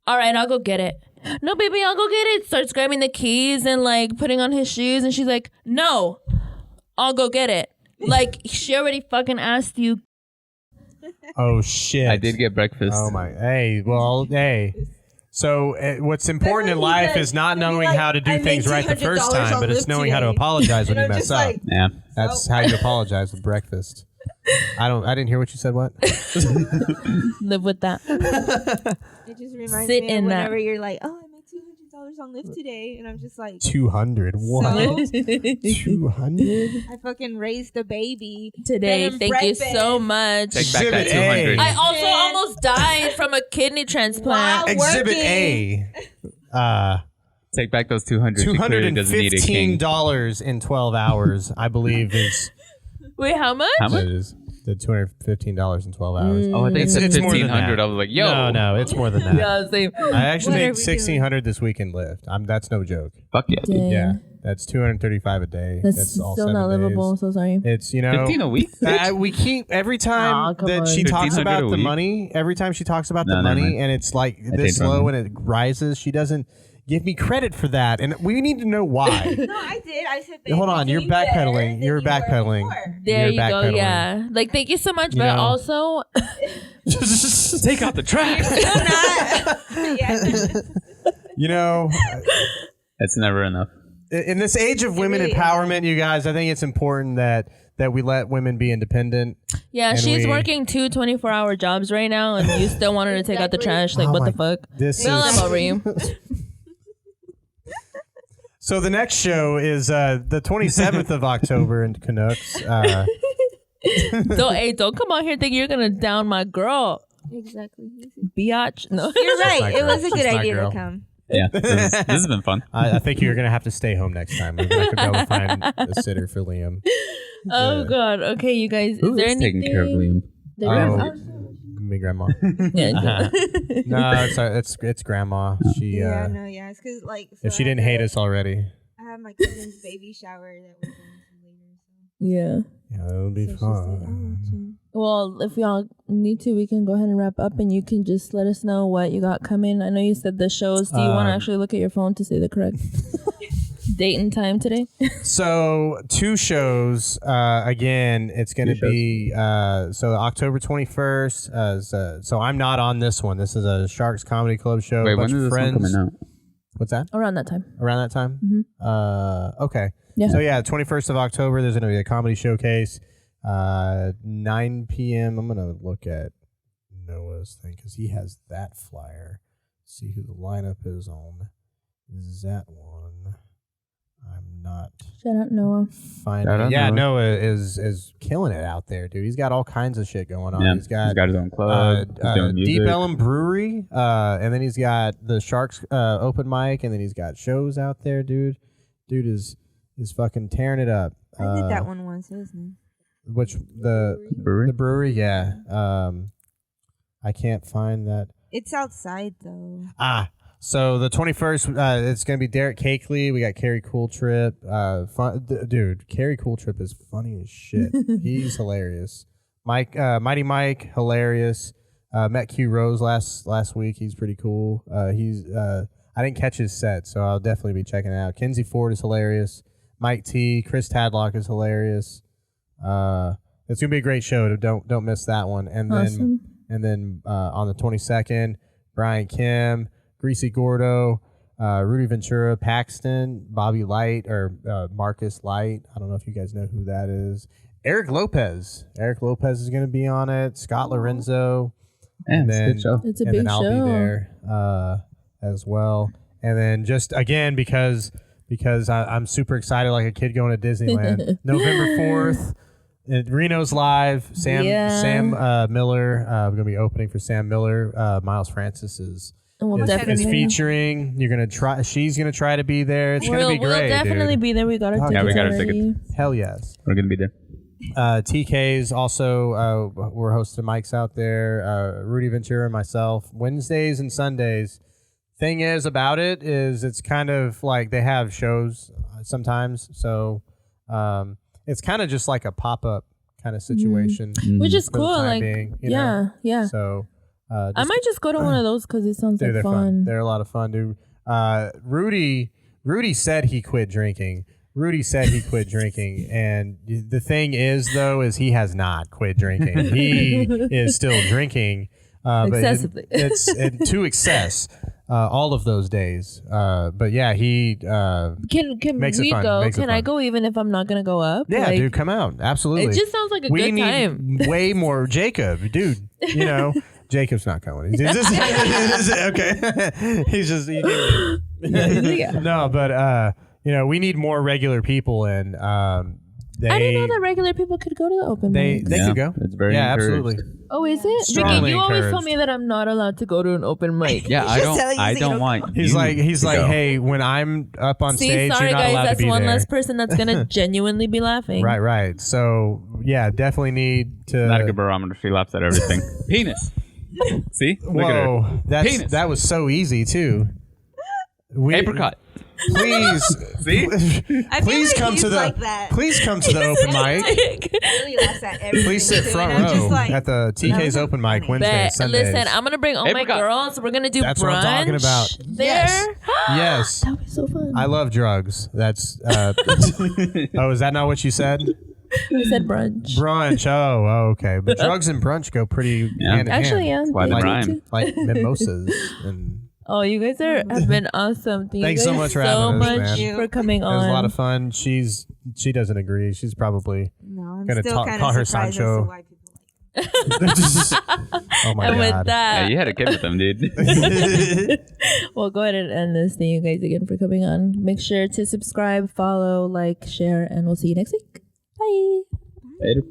All right, I'll go get it. No, baby, I'll go get it. Starts grabbing the keys and like putting on his shoes. And she's like, no, I'll go get it. Like she already fucking asked you. Oh shit! I did get breakfast. Oh my! Hey. So what's important in That's what he life said. is not He's knowing like, how to do "I things made right the first $200 time, on but it's Lyft knowing how to today." apologize when And you I'm mess just up. like, Yeah. That's how you apologize with breakfast. I didn't hear what you said. What? Live with that. It just reminds Sit me in of that. whenever you're like, "Oh, I made $200 on Lyft today," and I'm just like, 200. What? So? 200? I fucking raised a baby Today, fed him thank you breakfast so much. Take back that Exhibit A. 200. I also Yeah. almost died from a kidney transplant. Wow. Exhibit Working. A. Take back those 200. She clearly doesn't need a king. $215 in 12 hours, I believe, is Wait, how much? How much? it is the $215 in 12 hours. Oh, I think It's- it's it's more than 1,500. that. I was like, yo. No, it's more than that. Yeah, same. I actually What made are we $1,600 this week in Lyft. That's no joke. Fuck yeah. Dang. Yeah, that's $235 a day. That's all still 7 not livable. days. So sorry. It's 15 a week? we keep every time Aw, come that on. she talks 1,500 about a the week? money. Every time she talks about No, the never money, mind. and it's like I this changed my low mind. and it rises, she doesn't give me credit for that, and we need to know why. No, I did. I said, baby, Hold on, you're doing better backpedaling. than You're you were backpedaling. before. There You're you go. backpedaling. Yeah. Like, thank you so much. You But know. also, Take out the trash. Yeah. You know, That's never enough. in this age of women really empowerment, you guys, I think it's important that we let women be independent. yeah, And she's we- working 2 24-hour jobs right now, and you still want her to take out the trash. Like, Oh what my- the fuck? This Bill, is I'm over you. so. The next show is the 27th of October in Canucks. Don't come out here thinking you're gonna down my girl. Exactly. Biatch. No. You're right. my It girl. was a good She's my idea girl. to come. Yeah, this has been fun. I think you're gonna have to stay home next time. We're gonna go to find a sitter for Liam. Oh God. Okay, you guys. Who is there is taking care of anything? Liam? The Oh, grandma? me grandma. Yeah. No, it's grandma. She It's because like so if she didn't hate us already. I have my cousin's baby shower that we're going to later. Yeah. Yeah, it'll be So she fun. said, Well, if y'all need to, we can go ahead and wrap up, and you can just let us know what you got coming. I know you said the shows. Do you want to actually look at your phone to say the correct date and time today? So 2 shows. Again, it's going to be so October 21st. So I'm not on this one. This is a Sharks Comedy Club show. Wait, a bunch when is of this one friends. coming out? What's that? Around that time. Around that time? Mm-hmm. Okay. Yeah. So yeah, 21st of October, there's going to be a comedy showcase. 9 p.m. I'm going to look at Noah's thing because he has that flyer. See who the lineup is on. Is that one? I'm not Shout out Noah. finding. Shout out Yeah, Noah. Noah is killing it out there, dude. He's got all kinds of shit going on. Yeah, he's got his own club. He's doing music. Deep Ellum Brewery, and then he's got the Sharks open mic, and then he's got shows out there, dude. Dude is fucking tearing it up. I did that one once, isn't it? Which the brewery, yeah. I can't find that. It's outside though. So the 21st, it's gonna be Derek Cakeley. We got Carrie Cooltrip. Dude, Carrie Cooltrip is funny as shit. He's hilarious. Mighty Mike, hilarious. Met Q Rose last week. He's pretty cool. I didn't catch his set, so I'll definitely be checking it out. Kinsey Ford is hilarious. Mike T, Chris Tadlock is hilarious. It's gonna be a great show. Don't miss that one. And Awesome. then on the 22nd, Brian Kim, Greasy Gordo, Rudy Ventura, Paxton, Bobby Light or Marcus Light. I don't know if you guys know who that is. Eric Lopez. Eric Lopez is gonna be on it. Scott Lorenzo. Yeah, it's a good show. It's a and big then I'll show. be there as well. And then just again because I'm super excited like a kid going to Disneyland. November 4th, Reno's live. Sam Miller. We're gonna be opening for Sam Miller. Miles Francis is featuring. She's gonna try to be there. It's gonna be great. We'll definitely be there. We got our tickets. Yeah, we got our already. tickets. Hell yes. We're gonna be there. TK's also we're hosting mics out there. Rudy Ventura and myself. Wednesdays and Sundays. Thing is about it is it's kind of like they have shows sometimes, so it's kind of just like a pop-up kind of situation, which is for the cool. time Like, being, you know? yeah. So I might just go to one of those because it sounds dude, like they're fun. They're a lot of fun, dude. Rudy said he quit drinking. And the thing is, though, is he has not quit drinking. He is still drinking, Excessively. but it's to excess. All of those days, but yeah, he Can makes it we fun, go? makes it Can I fun. go even if I'm not gonna go up? Yeah, Like, dude, come out, absolutely. It just sounds like a we good need time. way more Jacob, dude. You know, Jacob's not coming. He's just, okay. He's just Yeah. no, but we need more regular people, and I didn't know that regular people could go to the open mic. they could go. It's very yeah, encouraged. absolutely. Oh, is it? Strongly Ricky, you always tell encouraged. me that I'm not allowed to go to an open mic. Yeah, I don't want. He's you like, to go. hey, when I'm up on See, stage, sorry you're not guys, allowed that's to be one there. less person that's gonna genuinely be laughing. Right. So yeah, definitely need to. Not a good barometer. She laughs at everything. Penis. See? Look at her. Whoa, Penis. that was so easy too. Apricot. Please, See? I feel please like come he's to the like that. please come to the open mic. Really laughs at everything. Please sit too, front and I'm just row like, at the TK's open mic Wednesday and Bet. Sundays. Listen, I'm gonna bring all my Apricot. girls. We're gonna do That's brunch what I'm talking about. there. Yes. Yes, That would be so fun. I love drugs. That's oh, is that not what you said? I said brunch. Brunch. Oh, okay. But drugs and brunch go pretty Yeah. hand in Actually, yeah. why they they do rhyme. too. like mimosas and. Oh, you guys have been awesome. Thank Thanks you so guys much for so having us, much man. for coming It on. was a lot of fun. She doesn't agree. She's probably No, I'm gonna still call kind her of surprised as Sancho. to why people like oh my and with god. Yeah, that, you had a kid with them, dude. we'll go ahead and end this. Thank you guys again for coming on. Make sure to subscribe, follow, like, share, and we'll see you next week. Bye. Later.